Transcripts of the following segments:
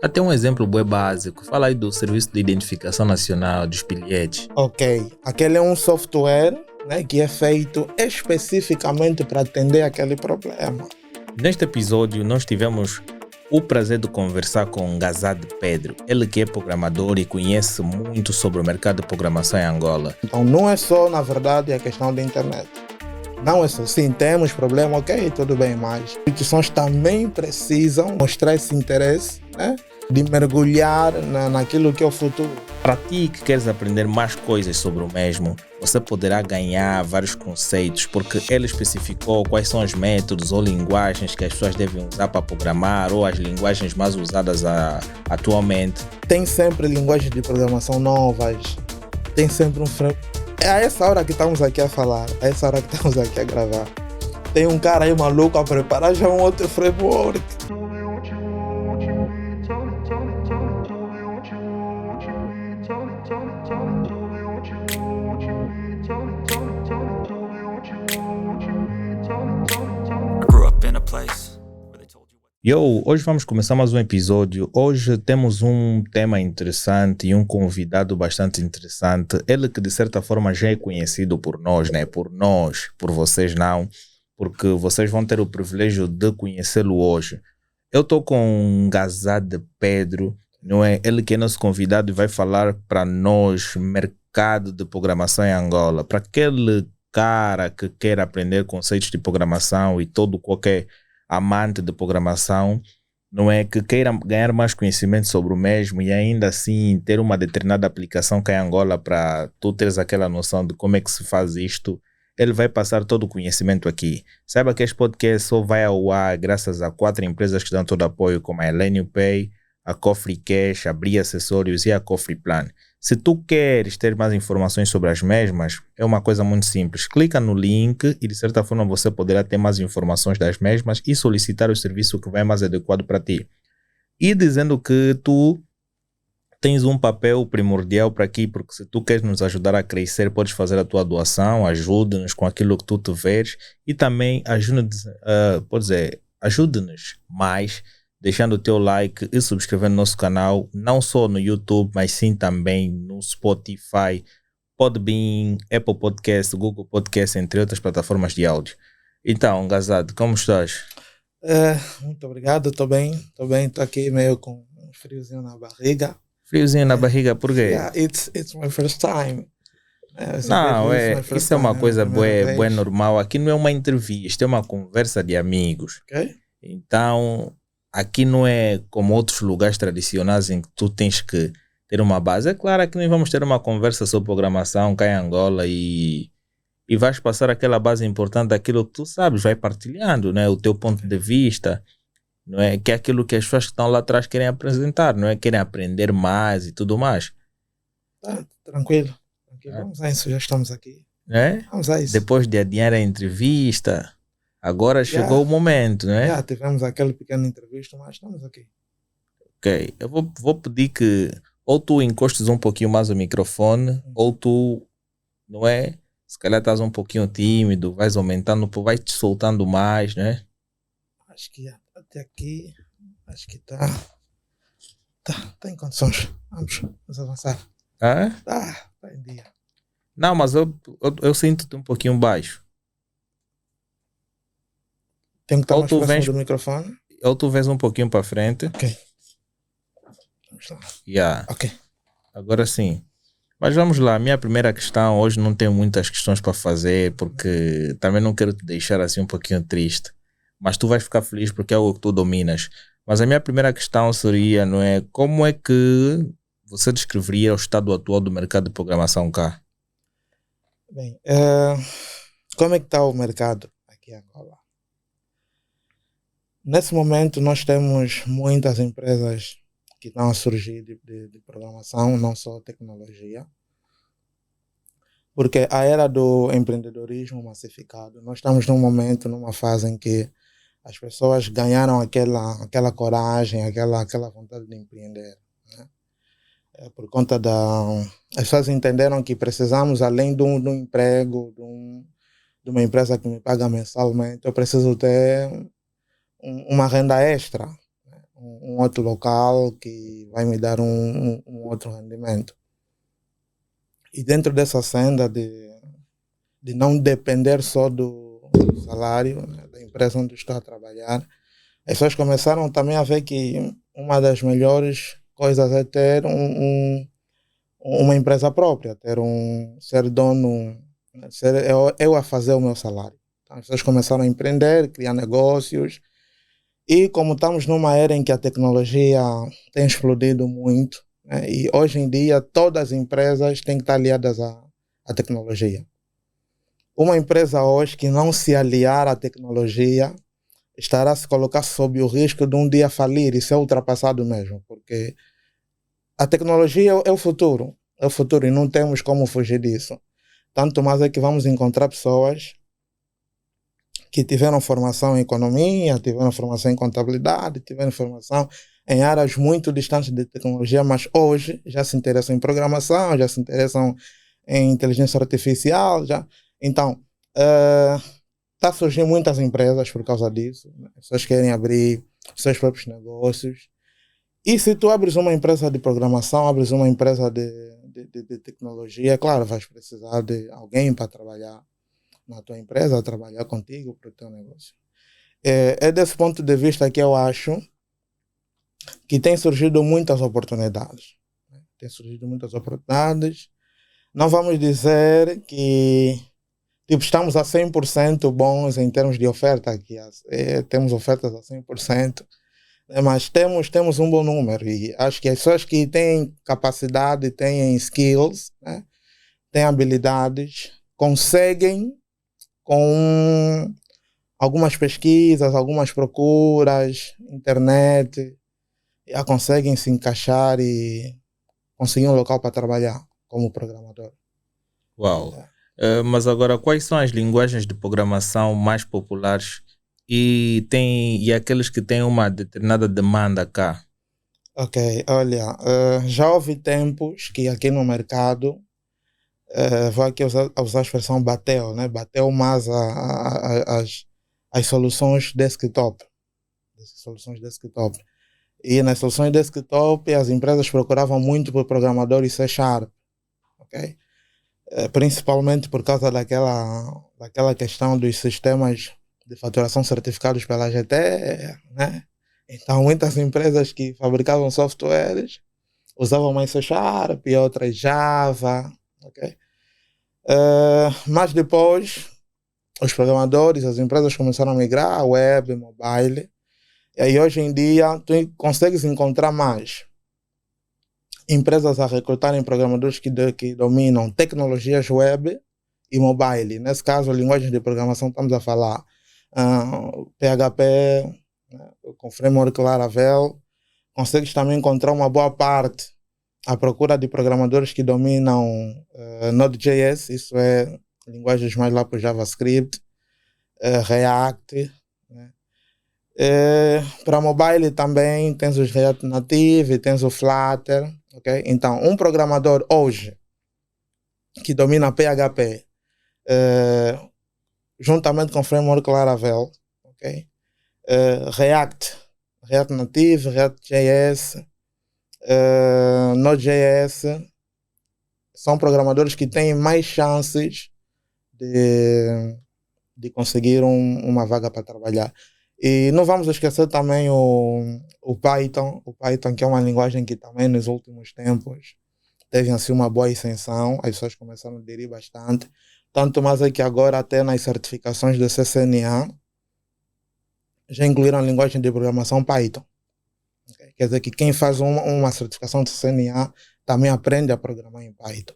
Até um exemplo bem básico. Fala aí do Serviço de Identificação Nacional dos bilhetes. Ok, aquele é um software, né, que é feito especificamente para atender aquele problema. Neste episódio, nós tivemos o prazer de conversar com Gazad Pedro. Ele que é programador e conhece muito sobre o mercado de programação em Angola. Então não é só, na verdade, a questão da internet. Não é só, sim, temos problema, ok, tudo bem, mas as instituições também precisam mostrar esse interesse, né, de mergulhar naquilo que é o futuro. Para ti que queres aprender mais coisas sobre o mesmo, você poderá ganhar vários conceitos, porque ele especificou quais são os métodos ou linguagens que as pessoas devem usar para programar ou as linguagens mais usadas atualmente. Tem sempre linguagens de programação novas, tem sempre um framework. É a essa hora que estamos aqui a falar, é essa hora que estamos aqui a gravar. Tem um cara aí maluco a preparar já um outro framework. Hoje vamos começar mais um episódio. Hoje temos um tema interessante e um convidado bastante interessante. Ele que de certa forma já é conhecido por nós, né? Por nós, por vocês não, porque vocês vão ter o privilégio de conhecê-lo hoje. Eu estou com Gazad Pedro, não é? Ele que é nosso convidado e vai falar para nós mercado de programação em Angola. Para aquele cara que quer aprender conceitos de programação e todo qualquer amante de programação, não é, que queira ganhar mais conhecimento sobre o mesmo e ainda assim ter uma determinada aplicação cá em Angola para tu teres aquela noção de como é que se faz isto, ele vai passar todo o conhecimento aqui. Saiba que este podcast só vai ao ar graças a 4 empresas que dão todo apoio, como a Elenio Pay, a Cofre Cash, a Bria Acessórios e a Cofre Plan. Se tu queres ter mais informações sobre as mesmas, é uma coisa muito simples. Clica no link e de certa forma você poderá ter mais informações das mesmas e solicitar o serviço que vai mais adequado para ti. E dizendo que tu tens um papel primordial para aqui, porque se tu queres nos ajudar a crescer, podes fazer a tua doação, ajuda-nos com aquilo que tu te veres e também ajuda-nos mais deixando o teu like e subscrevendo no nosso canal, não só no YouTube, mas sim também no Spotify, Podbean, Apple Podcast, Google Podcast, entre outras plataformas de áudio. Então, Gazad, como estás? Muito obrigado, estou bem, estou aqui meio com um friozinho na barriga. Friozinho na barriga, por quê? Yeah, it's my first time. Isso é uma coisa boa, normal. Aqui não é uma entrevista, é uma conversa de amigos. Okay. Então, aqui não é como outros lugares tradicionais em que tu tens que ter uma base. É claro que nós vamos ter uma conversa sobre programação cá em Angola e vais passar aquela base importante daquilo que tu sabes, vai partilhando, né? O teu ponto de vista, não é? Que é aquilo que as pessoas que estão lá atrás querem apresentar, não é? Querem aprender mais e tudo mais. Tranquilo. Vamos a isso, já estamos aqui. Vamos a isso. Depois de adiar a entrevista, agora chegou o momento, né? Já tivemos aquela pequena entrevista, mas estamos aqui. Ok, eu vou pedir que ou tu encostes um pouquinho mais o microfone, ou tu, não é? Se calhar estás um pouquinho tímido, vais aumentando, vais te soltando mais, né? Acho que até aqui, acho que tá em condições. Vamos avançar. Tá em dia. Não, mas eu sinto-te um pouquinho baixo. Tem que estar mais próximo do microfone. Ou tu vês um pouquinho para frente. Ok. Vamos lá. Yeah. Ok. Agora sim. Mas vamos lá. Minha primeira questão, hoje não tenho muitas questões para fazer, porque também não quero te deixar assim um pouquinho triste. Mas tu vais ficar feliz porque é algo que tu dominas. Mas a minha primeira questão seria, não é? Como é que você descreveria o estado atual do mercado de programação cá? Bem, como é que está o mercado aqui em Angola? Nesse momento nós temos muitas empresas que estão a surgir de programação, não só tecnologia. Porque a era do empreendedorismo massificado, nós estamos numa fase em que as pessoas ganharam aquela coragem, aquela vontade de empreender, né? Por conta as pessoas entenderam que precisamos, além de um emprego, de uma empresa que me paga mensalmente, eu preciso ter uma renda extra, né? um outro local que vai me dar um outro rendimento. E dentro dessa senda de não depender só do salário, né, da empresa onde estou a trabalhar, as pessoas começaram também a ver que uma das melhores coisas é ter uma empresa própria, ser dono, ser eu a fazer o meu salário. Então, as pessoas começaram a empreender, criar negócios, e como estamos numa era em que a tecnologia tem explodido muito, né, e hoje em dia todas as empresas têm que estar aliadas à tecnologia. Uma empresa hoje que não se aliar à tecnologia estará a se colocar sob o risco de um dia falir e ser ultrapassado mesmo, porque a tecnologia é o futuro, e não temos como fugir disso. Tanto mais é que vamos encontrar pessoas que tiveram formação em economia, tiveram formação em contabilidade, tiveram formação em áreas muito distantes de tecnologia, mas hoje já se interessam em programação, já se interessam em inteligência artificial. Então, está a surgir muitas empresas por causa disso. Né? As pessoas querem abrir seus próprios negócios. E se tu abres uma empresa de programação, abres uma empresa de tecnologia, claro, vais precisar de alguém para trabalhar na tua empresa, trabalhar contigo para o teu negócio. É desse ponto de vista que eu acho que tem surgido muitas oportunidades. Né? Tem surgido muitas oportunidades. Não vamos dizer que estamos a 100% bons em termos de oferta, que temos ofertas a 100%, mas temos um bom número, e acho que as pessoas que têm capacidade, têm skills, né, têm habilidades, conseguem, com algumas pesquisas, algumas procuras, internet, já conseguem se encaixar e conseguir um local para trabalhar como programador. Uau! Mas agora, quais são as linguagens de programação mais populares e aqueles que têm uma determinada demanda cá? Ok, olha, já houve tempos que aqui no mercado, vou aqui usar a expressão bateu, né? Bateu mais as soluções desktop. E nas soluções desktop as empresas procuravam muito por programadores C#, ok? Principalmente por causa daquela questão dos sistemas de faturação certificados pela AGT, né? Então muitas empresas que fabricavam softwares usavam mais C# e outras Java, ok? Mas depois os programadores, as empresas começaram a migrar a web, mobile, e aí hoje em dia tu consegues encontrar mais empresas a recrutarem programadores que dominam tecnologias web e mobile. Nesse caso, linguagens de programação, estamos a falar PHP, né, com framework Laravel. Consegues também encontrar uma boa parte à procura de programadores que dominam Node.js, isso é linguagens mais lá para o JavaScript, React, né. Para mobile também tens os React Native, tens o Flutter, ok? Então, um programador hoje que domina PHP juntamente com o framework Laravel, ok? React Native, React.js, Node.js, são programadores que têm mais chances de conseguir uma vaga para trabalhar. E não vamos esquecer também o Python, que é uma linguagem que também nos últimos tempos teve assim uma boa ascensão, as pessoas começaram a aderir bastante, tanto mais é que agora até nas certificações do CCNA já incluíram a linguagem de programação Python. Okay? Quer dizer que quem faz uma certificação de CCNA também aprende a programar em Python.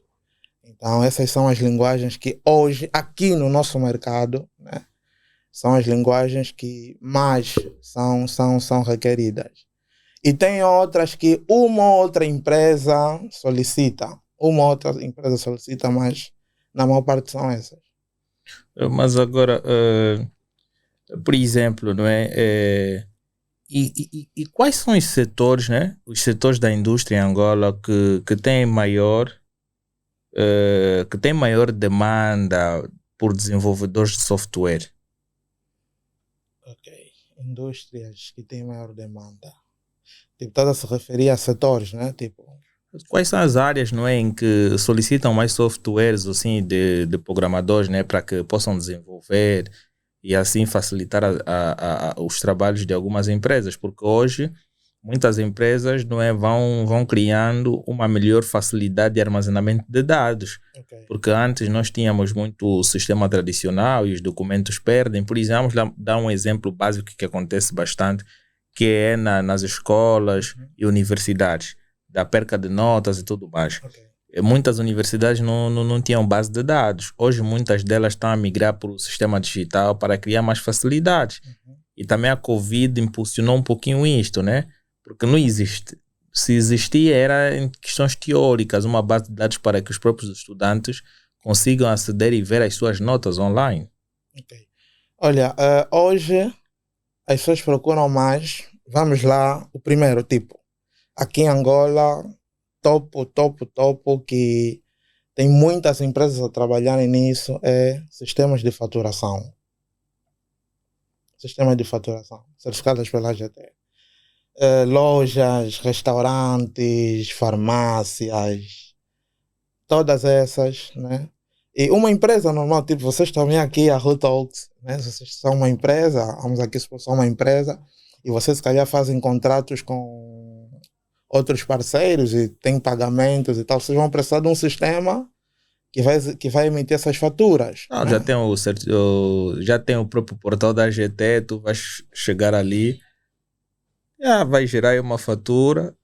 Então essas são as linguagens que hoje, aqui no nosso mercado, né, são as linguagens que mais são requeridas. E tem outras que uma outra empresa solicita, mas na maior parte são essas. Mas agora, por exemplo, não é? E quais são os setores, né? Os setores da indústria em Angola que têm maior demanda por desenvolvedores de software? Ok, indústrias que têm maior demanda. Tipo, estás a se referir a setores, né? Tipo, Quais são as áreas, não é, em que solicitam mais softwares assim de programadores, né, para que possam desenvolver e assim facilitar os trabalhos de algumas empresas? Porque hoje muitas empresas, não é, vão criando uma melhor facilidade de armazenamento de dados. ok. Porque antes nós tínhamos muito o sistema tradicional e os documentos perdem. Por exemplo, dar um exemplo básico que acontece bastante, que é nas escolas e universidades, da perca de notas e tudo mais. Ok. Muitas universidades não tinham base de dados. Hoje muitas delas estão a migrar para o sistema digital para criar mais facilidades. E também a Covid impulsionou um pouquinho isto, né? Porque não existe. Se existia, era em questões teóricas, uma base de dados para que os próprios estudantes consigam aceder e ver as suas notas online. Ok. Olha, hoje as pessoas procuram mais. Vamos lá, o primeiro tipo. Aqui em Angola, topo, que tem muitas empresas a trabalharem nisso, é sistemas de faturação. Sistemas de faturação, certificadas pela AGT. Lojas, restaurantes, farmácias, todas essas, né? E uma empresa normal, tipo, vocês estão aqui, a Root Talks, né? Vocês são uma empresa, vamos aqui supor, são uma empresa, e vocês se calhar fazem contratos com outros parceiros e tem pagamentos e tal, vocês vão precisar de um sistema que vai emitir essas faturas. Não, né? já tem o próprio portal da GT, tu vais chegar ali, vai gerar aí uma fatura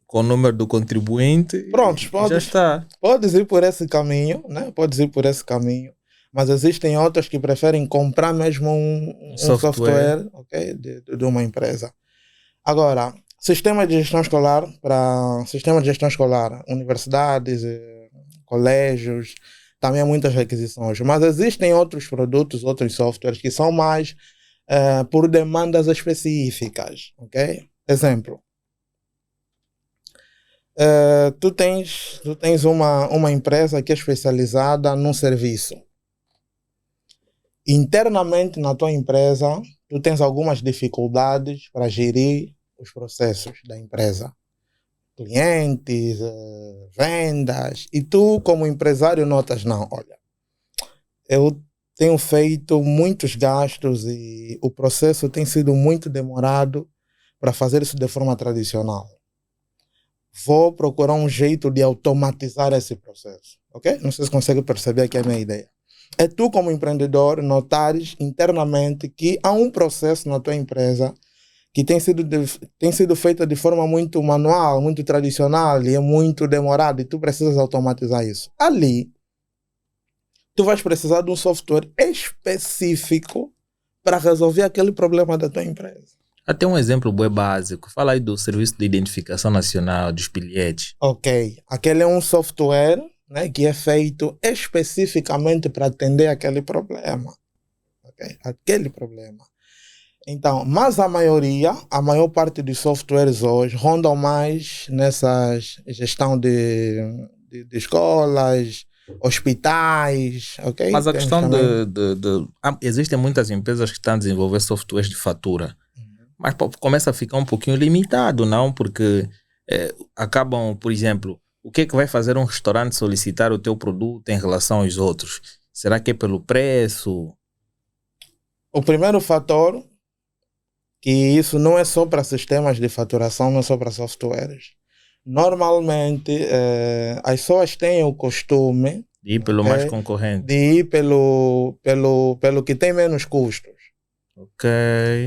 com o número do contribuinte Prontos, e já está. podes ir por esse caminho, né? Podes ir por esse caminho, mas existem outros que preferem comprar mesmo um software, ok, de uma empresa. Agora, sistema de gestão escolar, universidades, colégios, também há muitas requisições, mas existem outros produtos, outros softwares que são mais por demandas específicas, ok? Exemplo, tu tens uma empresa que é especializada num serviço. Internamente na tua empresa, tu tens algumas dificuldades para gerir os processos da empresa. Clientes, vendas, e tu como empresário notas, não, olha, eu tenho feito muitos gastos e o processo tem sido muito demorado para fazer isso de forma tradicional. Vou procurar um jeito de automatizar esse processo, ok? Não sei se consegue perceber aqui a minha ideia. É tu como empreendedor notares internamente que há um processo na tua empresa que tem sido feita de forma muito manual, muito tradicional e é muito demorado e tu precisas automatizar isso. Ali, tu vais precisar de um software específico para resolver aquele problema da tua empresa. Até um exemplo bem básico. Fala aí do Serviço de Identificação Nacional dos bilhetes. Ok, aquele é um software, né, que é feito especificamente para atender aquele problema. Okay? Aquele problema. Então, mas a maior parte dos softwares hoje rondam mais nessas gestão de escolas, hospitais, ok? Mas a Temos questão também... existem muitas empresas que estão a desenvolver softwares de fatura, mas começa a ficar um pouquinho limitado, não? Porque acabam, por exemplo, o que é que vai fazer um restaurante solicitar o teu produto em relação aos outros? Será que é pelo preço? O primeiro fator, que isso não é só para sistemas de faturação, não é só para softwares. Normalmente, as pessoas têm o costume de ir pelo mais concorrente. De ir pelo que tem menos custos. Ok.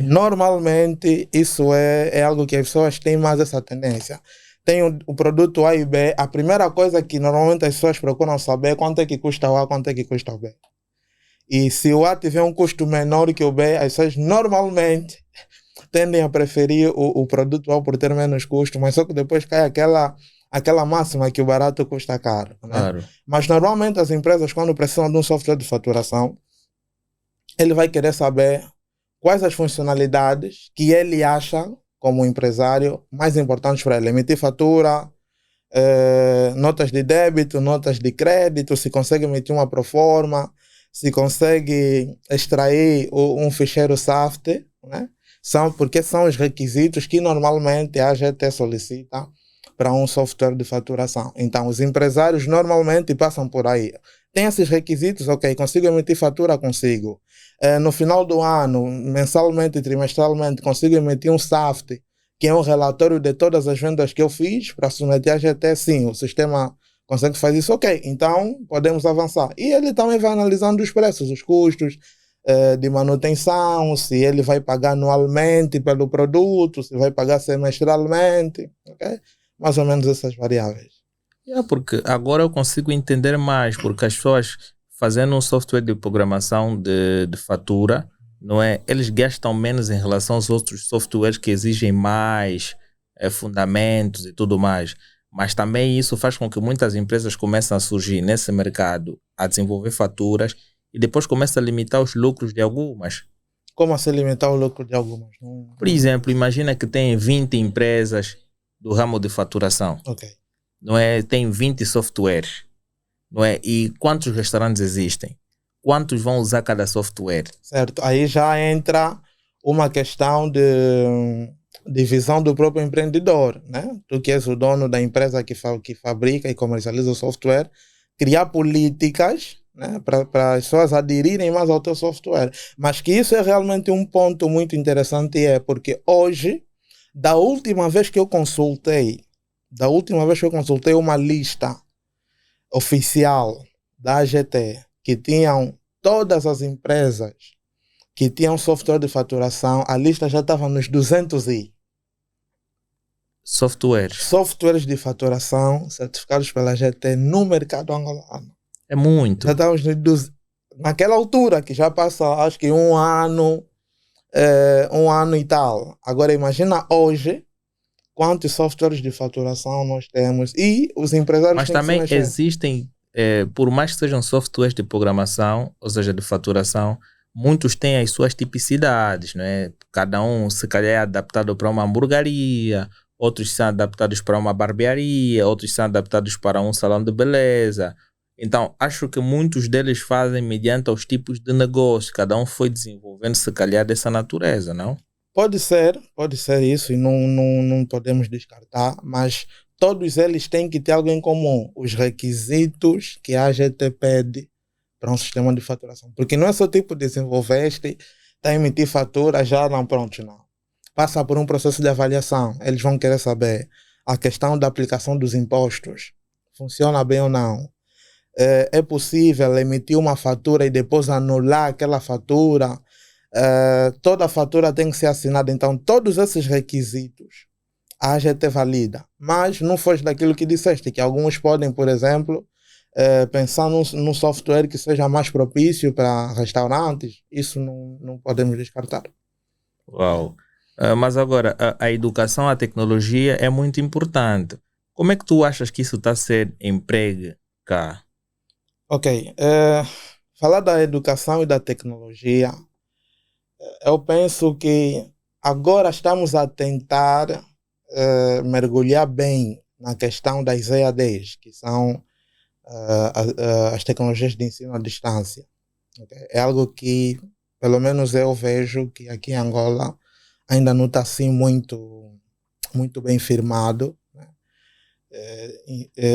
Normalmente, isso é algo que as pessoas têm mais essa tendência. Tem o produto A e B, a primeira coisa que normalmente as pessoas procuram saber é quanto é que custa o A, quanto é que custa o B. E se o A tiver um custo menor que o B, as pessoas normalmente tendem a preferir o produto A por ter menos custo, mas só que depois cai aquela máxima que o barato custa caro. Né? Claro. Mas normalmente as empresas, quando precisam de um software de faturação, ele vai querer saber quais as funcionalidades que ele acha, como empresário, mais importantes para ele. Emitir fatura, notas de débito, notas de crédito, se consegue emitir uma proforma, se consegue extrair um ficheiro SAFT, né? Porque são os requisitos que normalmente a AGT solicita para um software de faturação. Então, os empresários normalmente passam por aí. Tem esses requisitos, ok, consigo emitir fatura? Consigo. No final do ano, mensalmente e trimestralmente, consigo emitir um SAFT, que é um relatório de todas as vendas que eu fiz para submeter a AGT? Sim, o sistema consegue fazer isso, ok, então podemos avançar. E ele também vai analisando os preços, os custos de manutenção, se ele vai pagar anualmente pelo produto, se vai pagar semestralmente, ok? Mais ou menos essas variáveis. Porque agora eu consigo entender mais, porque as pessoas fazendo um software de programação de fatura, não é? Eles gastam menos em relação aos outros softwares que exigem mais fundamentos e tudo mais. Mas também isso faz com que muitas empresas comecem a surgir nesse mercado, a desenvolver faturas e depois começam a limitar os lucros de algumas. Como assim limitar o lucro de algumas? Por exemplo, imagina que tem 20 empresas do ramo de faturação. Ok. Não é? Tem 20 softwares. Não é? E quantos restaurantes existem? Quantos vão usar cada software? Certo. Aí já entra uma questão de visão do próprio empreendedor, né? Tu que és o dono da empresa que fabrica e comercializa o software, criar políticas, né, para as pessoas aderirem mais ao teu software. Mas que isso é realmente um ponto muito interessante, porque hoje, da última vez que eu consultei uma lista oficial da AGT que tinham todas as empresas que tinham software de faturação, a lista já estava nos 200 softwares de faturação certificados pela AGT no mercado angolano. É muito. Já estávamos naquela altura, que já passa acho que um ano e tal. Agora imagina hoje quantos softwares de faturação nós temos e os empresários. Mas também existem, por mais que sejam softwares de programação, ou seja, de faturação, muitos têm as suas tipicidades, não é? Cada um se calhar é adaptado para uma hamburgueria, outros são adaptados para uma barbearia, outros são adaptados para um salão de beleza. Então, acho que muitos deles fazem mediante os tipos de negócio. Cada um foi desenvolvendo, se calhar, dessa natureza, não? Pode ser isso e não podemos descartar, mas todos eles têm que ter algo em comum. Os requisitos que a AGT pede para um sistema de faturação. Porque não é só tipo desenvolveste, está a emitir fatura, já não, pronto, não. Passa por um processo de avaliação. Eles vão querer saber a questão da aplicação dos impostos. Funciona bem ou não? É possível emitir uma fatura e depois anular aquela fatura? Toda a fatura tem que ser assinada. Então, todos esses requisitos a AGT valida. Mas não foge daquilo que disseste, que alguns podem, por exemplo, pensar num software que seja mais propício para restaurantes. Isso não podemos descartar. Uau! Mas agora, a educação, a tecnologia é muito importante. Como é que tu achas que isso está a ser emprego cá? Ok. Falar da educação e da tecnologia, eu penso que agora estamos a tentar mergulhar bem na questão das EADs, que são as tecnologias de ensino à distância. Okay? É algo que, pelo menos eu vejo que aqui em Angola ainda não está assim muito bem firmado, né?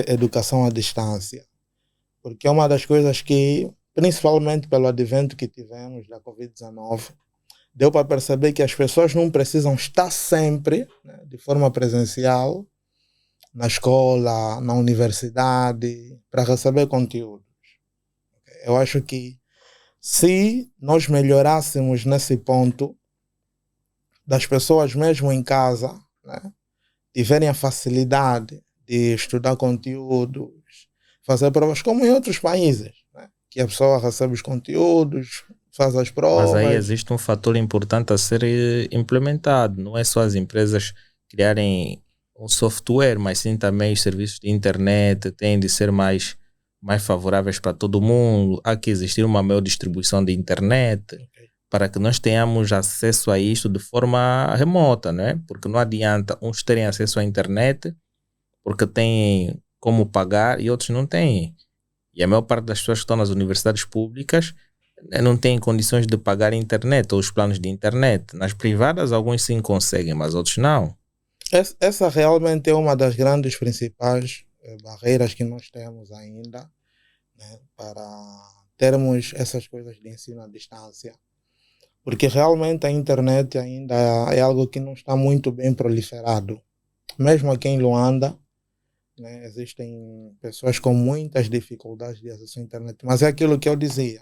Educação à distância. Porque é uma das coisas que, principalmente pelo advento que tivemos da Covid-19, deu para perceber que as pessoas não precisam estar sempre, né, de forma presencial na escola, na universidade, para receber conteúdos. Eu acho que se nós melhorássemos nesse ponto, das pessoas mesmo em casa, né, tiverem a facilidade de estudar conteúdos, fazer provas, como em outros países, né, que a pessoa recebe os conteúdos, faz as provas. Mas aí existe um fator importante a ser implementado. Não é só as empresas criarem um software, mas sim também os serviços de internet têm de ser mais favoráveis para todo mundo. Há que existir uma maior distribuição de internet, para que nós tenhamos acesso a isto de forma remota, né? Porque não adianta uns terem acesso à internet porque têm como pagar e outros não têm. E a maior parte das pessoas que estão nas universidades públicas não têm condições de pagar a internet ou os planos de internet. Nas privadas, alguns sim conseguem, mas outros não. Essa realmente é uma das grandes principais barreiras que nós temos ainda, né, para termos essas coisas de ensino à distância. Porque realmente a internet ainda é algo que não está muito bem proliferado. Mesmo aqui em Luanda, né, existem pessoas com muitas dificuldades de acesso à internet. Mas é aquilo que eu dizia,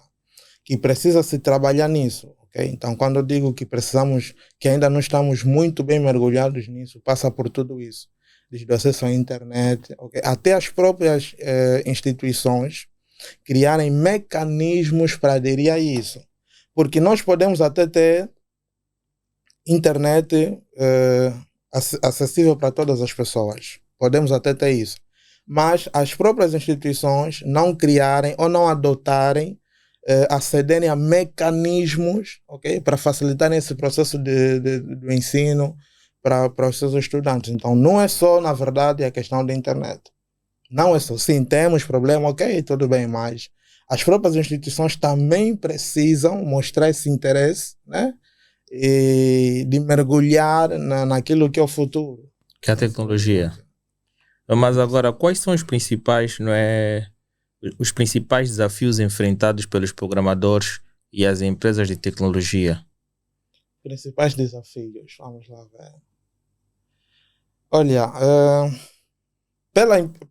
que precisa se trabalhar nisso. Okay? Então, quando eu digo que precisamos, que ainda não estamos muito bem mergulhados nisso, passa por tudo isso. Desde o acesso à internet, okay? Até as próprias instituições criarem mecanismos para aderir a isso. Porque nós podemos até ter internet acessível para todas as pessoas. Podemos até ter isso. Mas as próprias instituições não criarem ou não adotarem, acederem a mecanismos, okay, para facilitar esse processo do ensino para os seus estudantes. Então, não é só, na verdade, a questão da internet. Não é só. Sim, temos problema, ok, tudo bem, mas as próprias instituições também precisam mostrar esse interesse, né? E de mergulhar naquilo que é o futuro. Que é a tecnologia. Mas agora, quais são os principais, não é, os principais desafios enfrentados pelos programadores e as empresas de tecnologia? Principais desafios, vamos lá ver. Olha,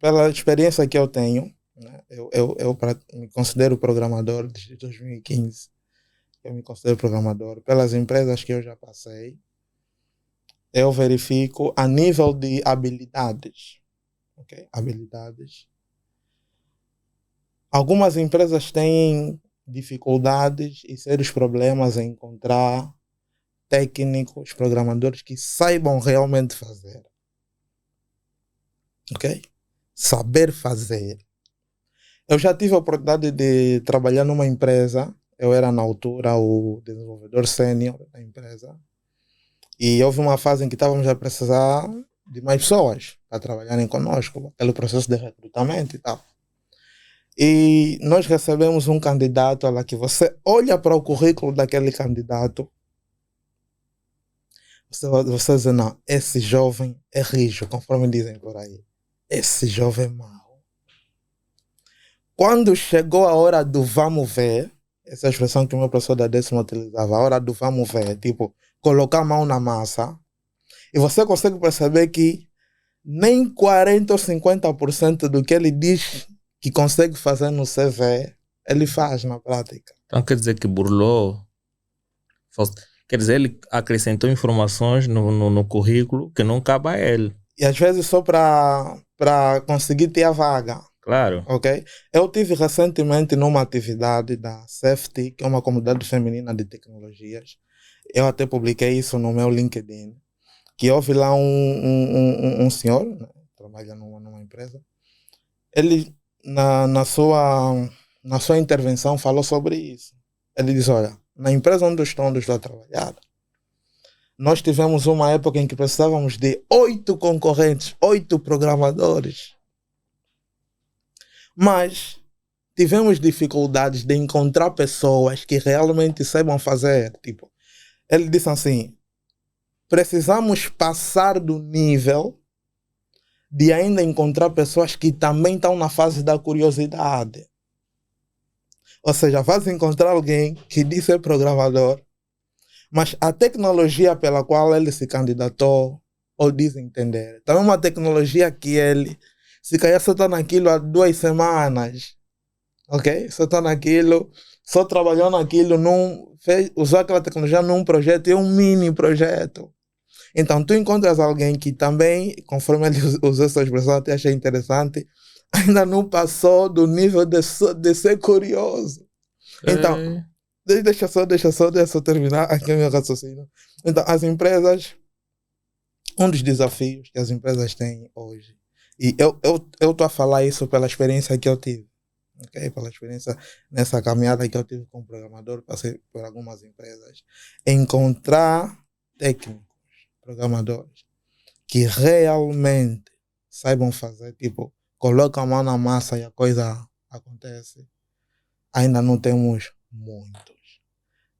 pela experiência que eu tenho, né, eu me considero programador desde 2015. Eu me considero programador. Pelas empresas que eu já passei, eu verifico a nível de habilidades. Okay? Habilidades. Algumas empresas têm dificuldades e sérios problemas em encontrar técnicos, programadores que saibam realmente fazer. Ok? Saber fazer. Eu já tive a oportunidade de trabalhar numa empresa. Eu era, na altura, o desenvolvedor sênior da empresa. E houve uma fase em que estávamos a precisar de mais pessoas para trabalharem conosco, aquele processo de recrutamento e tal. E nós recebemos um candidato lá que você olha para o currículo daquele candidato, você diz, não, esse jovem é rijo, conforme dizem por aí. Esse jovem é mau. Quando chegou a hora do vamos ver, essa expressão que o meu professor da décima utilizava, a hora do vamos ver, tipo, colocar a mão na massa, e você consegue perceber que nem 40% ou 50% do que ele diz que consegue fazer no CV, ele faz na prática. Então quer dizer que burlou, quer dizer, ele acrescentou informações no currículo que não cabe a ele. E às vezes só para conseguir ter a vaga. Claro. Ok? Eu tive recentemente numa atividade da CFT, que é uma comunidade feminina de tecnologias. Eu até publiquei isso no meu LinkedIn. Que houve lá um senhor, né, trabalha numa empresa. Ele, na sua intervenção, falou sobre isso. Ele diz, olha, na empresa onde eu estou a trabalhar, nós tivemos uma época em que precisávamos de 8 concorrentes, 8 programadores. Mas tivemos dificuldades de encontrar pessoas que realmente saibam fazer. Tipo, ele disse assim, precisamos passar do nível de ainda encontrar pessoas que também estão na fase da curiosidade. Ou seja, vais encontrar alguém que diz ser programador, mas a tecnologia pela qual ele se candidatou ou diz entender, também é uma tecnologia que ele, se calhar só está naquilo há 2 semanas, ok? Só está naquilo, só trabalhou naquilo, usou aquela tecnologia num projeto, é um mini projeto. Então, tu encontras alguém que também, conforme ele usou essa expressão, até achei interessante, ainda não passou do nível de ser curioso. Então, deixa só terminar aqui o meu raciocínio. Então, as empresas, um dos desafios que as empresas têm hoje, e eu estou a falar isso pela experiência que eu tive, okay? Pela experiência nessa caminhada que eu tive como programador, passei por algumas empresas, encontrar técnicos, programadores que realmente saibam fazer, colocam a mão na massa e a coisa acontece. Ainda não temos Muitos.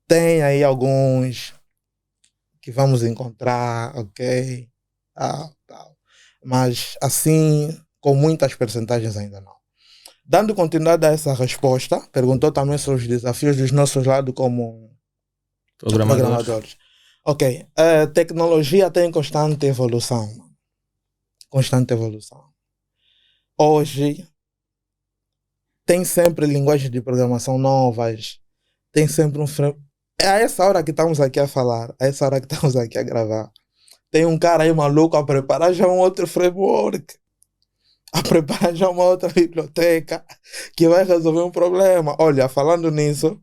Tem aí alguns que vamos encontrar, ok? Tal. Mas assim, com muitas percentagens ainda não. Dando continuidade a essa resposta, perguntou também sobre os desafios dos nossos lados como programadores. Ok, a tecnologia tem constante evolução. Constante evolução. Hoje, tem sempre linguagens de programação novas, tem sempre um framework. É a essa hora que estamos aqui a falar, a essa hora que estamos aqui a gravar. Tem um cara aí maluco a preparar já um outro framework, a preparar já uma outra biblioteca que vai resolver um problema. Olha, falando nisso,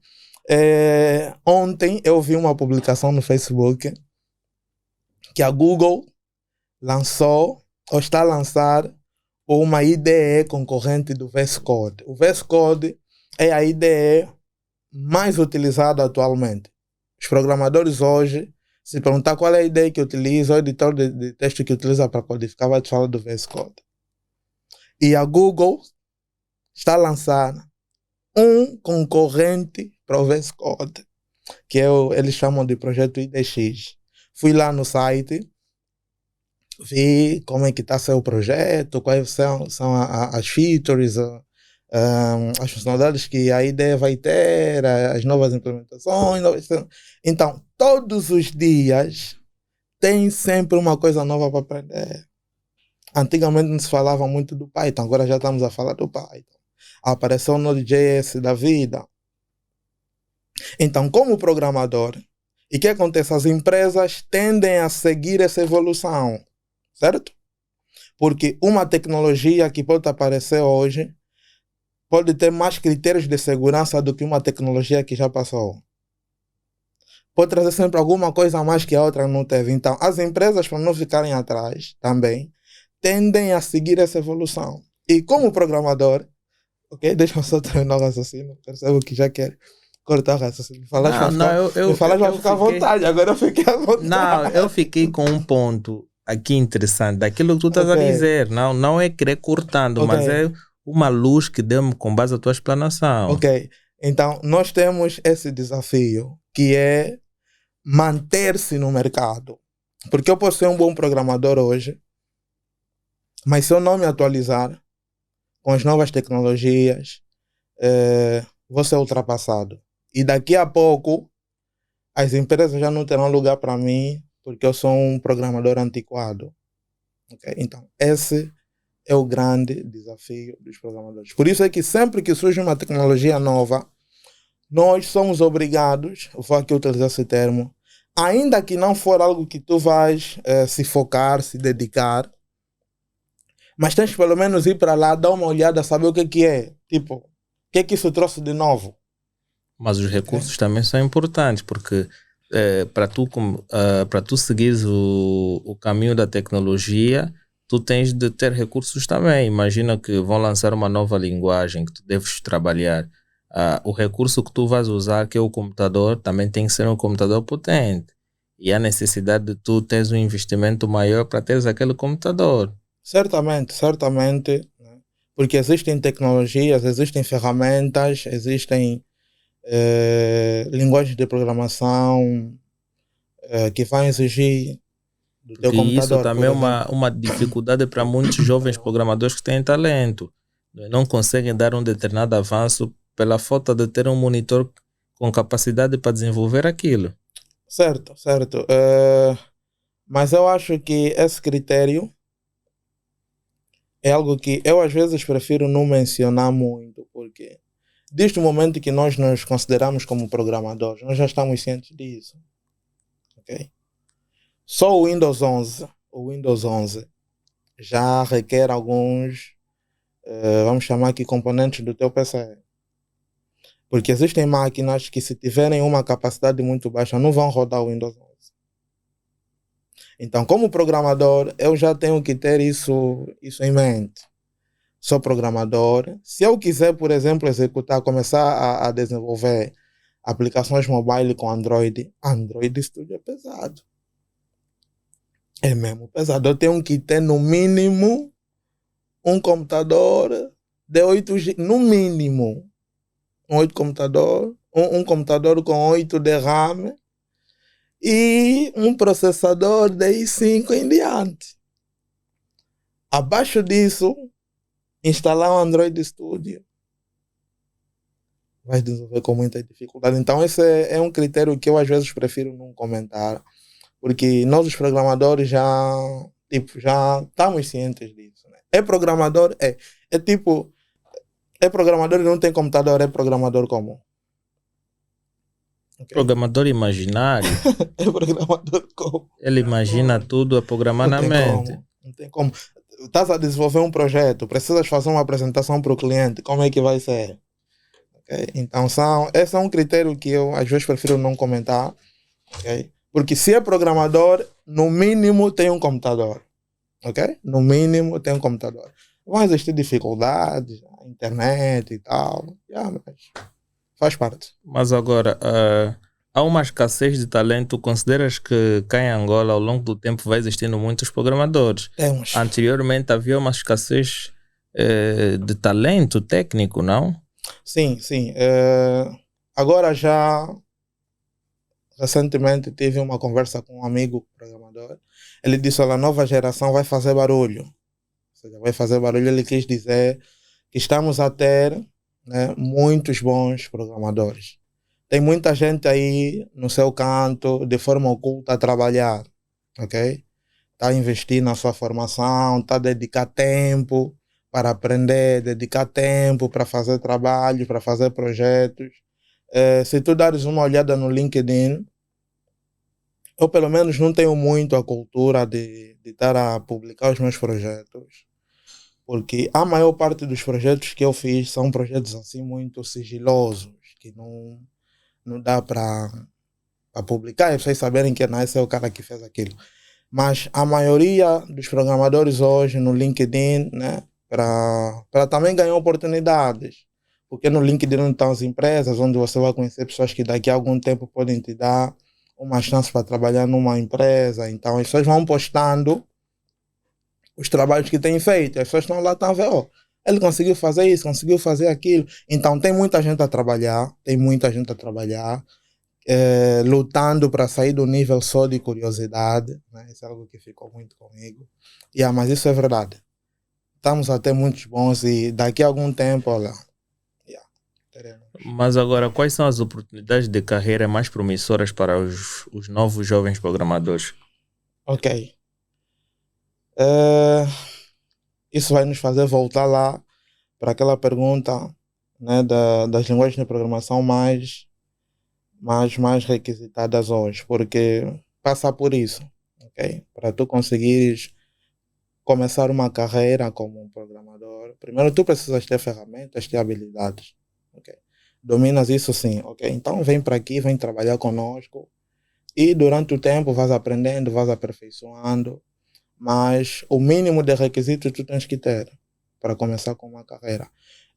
ontem eu vi uma publicação no Facebook que a Google lançou ou está a lançar uma IDE concorrente do VS Code. O VS Code é a IDE mais utilizada atualmente. Os programadores hoje, se perguntar qual é a IDE que utiliza, o editor de texto que utiliza para codificar, vai te falar do VS Code. E a Google está a lançar um concorrente para o VS Code, que eles chamam de projeto IDX. Fui lá no site, vi como é que está seu projeto, quais são as features, as funcionalidades que a IDE vai ter, as novas implementações. Então, todos os dias tem sempre uma coisa nova para aprender. Antigamente não se falava muito do Python, agora já estamos a falar do Python. Apareceu o Node.js da vida. Então, como programador, e o que acontece? As empresas tendem a seguir essa evolução, certo? Porque uma tecnologia que pode aparecer hoje pode ter mais critérios de segurança do que uma tecnologia que já passou. Pode trazer sempre alguma coisa a mais que a outra não teve. Então, as empresas, para não ficarem atrás também, tendem a seguir essa evolução. E como programador, ok? Deixa eu só terminar o raciocínio. Percebo que já quer cortar o raciocínio. Me falas vai ficar à vontade. Agora eu fiquei à vontade. Não, eu fiquei com um ponto aqui interessante daquilo que tu estás a dizer. Não é querer cortando, mas é uma luz que deu-me com base à tua explanação. Ok. Então, nós temos esse desafio, que é manter-se no mercado. Porque eu posso ser um bom programador hoje, mas se eu não me atualizar com as novas tecnologias, vou ser ultrapassado. E daqui a pouco, as empresas já não terão lugar para mim, porque eu sou um programador antiquado. Okay? Então, esse é o grande desafio dos programadores. Por isso é que sempre que surge uma tecnologia nova, nós somos obrigados, eu vou aqui utilizar esse termo, ainda que não for algo que tu vais se focar, se dedicar, mas tens que pelo menos ir para lá, dar uma olhada, saber o que é. Tipo, o que isso trouxe de novo. Mas os recursos também são importantes, porque para tu seguires o caminho da tecnologia, tu tens de ter recursos também. Imagina que vão lançar uma nova linguagem que tu deves trabalhar. O recurso que tu vais usar, que é o computador, também tem que ser um computador potente. E há necessidade de tu teres um investimento maior para teres aquele computador. Certamente. Porque existem tecnologias, existem ferramentas, existem linguagens de programação que vão exigir do teu computador. Isso também é uma dificuldade para muitos jovens programadores que têm talento. Não conseguem dar um determinado avanço pela falta de ter um monitor com capacidade para desenvolver aquilo. Certo. Mas eu acho que esse critério é algo que eu às vezes prefiro não mencionar muito, porque desde o momento que nós nos consideramos como programadores, nós já estamos cientes disso. Okay? Só o Windows 11 já requer alguns, vamos chamar aqui, componentes do teu PC. Porque existem máquinas que, se tiverem uma capacidade muito baixa, não vão rodar o Windows 11. Então, como programador, eu já tenho que ter isso em mente. Sou programador. Se eu quiser, por exemplo, começar a desenvolver aplicações mobile com Android Studio é pesado. É mesmo pesado. Eu tenho que ter, no mínimo, um computador de 8 GB. No mínimo, um 8 computador um computador com 8 de RAM e um processador de i5 em diante. Abaixo disso, instalar o Android Studio. Vai desenvolver com muita dificuldade. Então esse é um critério que eu às vezes prefiro não comentar, porque nós os programadores já estamos cientes disso. Né? É programador, é programador e não tem computador, é programador comum. Okay. Programador imaginário. É programador comum. Ele imagina tudo a programar na mente. Não tem como. Estás a desenvolver um projeto, precisas fazer uma apresentação para o cliente, como é que vai ser? Okay? Então, esse é um critério que eu às vezes prefiro não comentar. Okay? Porque se é programador, no mínimo tem um computador. Okay? No mínimo tem um computador. Vão existir dificuldades, internet e tal. Mas faz parte. Mas agora, há uma escassez de talento. Consideras que cá em Angola, ao longo do tempo, vai existindo muitos programadores? Temos. Anteriormente havia uma escassez de talento técnico, não? Sim. Agora já, recentemente, tive uma conversa com um amigo programador. Ele disse, olha, a nova geração vai fazer barulho. Ou seja, vai fazer barulho. Ele quis dizer que estamos a ter, né, muitos bons programadores. Tem muita gente aí no seu canto, de forma oculta, a trabalhar. Ok? Está a investir na sua formação, está a dedicar tempo para aprender, dedicar tempo para fazer trabalho, para fazer projetos. Se tu dares uma olhada no LinkedIn, eu pelo menos não tenho muito a cultura de estar a publicar os meus projetos, porque a maior parte dos projetos que eu fiz são projetos assim muito sigilosos, que não dá para publicar e vocês saberem que esse é o cara que fez aquilo. Mas a maioria dos programadores hoje no LinkedIn, né, para também ganhar oportunidades. Porque no LinkedIn estão as empresas onde você vai conhecer pessoas que daqui a algum tempo podem te dar uma chance para trabalhar numa empresa. Então as pessoas vão postando os trabalhos que têm feito. As pessoas estão lá, estão a ver, ele conseguiu fazer isso, conseguiu fazer aquilo. Então tem muita gente a trabalhar, lutando para sair do nível só de curiosidade. Né? Isso é algo que ficou muito comigo. Mas isso é verdade. Estamos a ter muitos bons e daqui a algum tempo, olha, teremos. Mas agora, quais são as oportunidades de carreira mais promissoras para os novos jovens programadores? Ok. Isso vai nos fazer voltar lá para aquela pergunta, né, das linguagens de programação mais requisitadas hoje, porque passa por isso, ok? Para tu conseguires começar uma carreira como um programador, primeiro tu precisas ter ferramentas, ter habilidades, ok? Dominas isso sim, ok? Então vem para aqui, vem trabalhar conosco e durante o tempo vais aprendendo, vais aperfeiçoando, mas o mínimo de requisitos tu tens que ter para começar com uma carreira.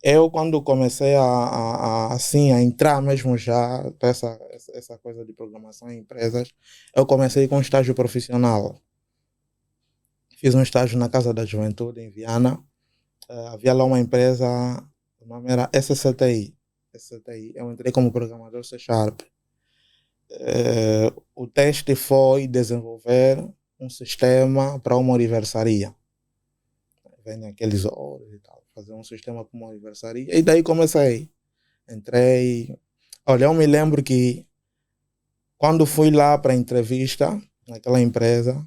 Eu quando comecei a entrar mesmo já para essa coisa de programação em empresas, eu comecei com um estágio profissional. Fiz um estágio na Casa da Juventude, em Viana. Havia lá uma empresa, o nome era SCTI. Eu entrei como programador C#. O teste foi desenvolver um sistema para uma aniversaria. Vendem aqueles ouros e tal. Fazer um sistema para uma aniversaria. E daí comecei. Entrei. Olha, eu me lembro que quando fui lá para a entrevista, naquela empresa,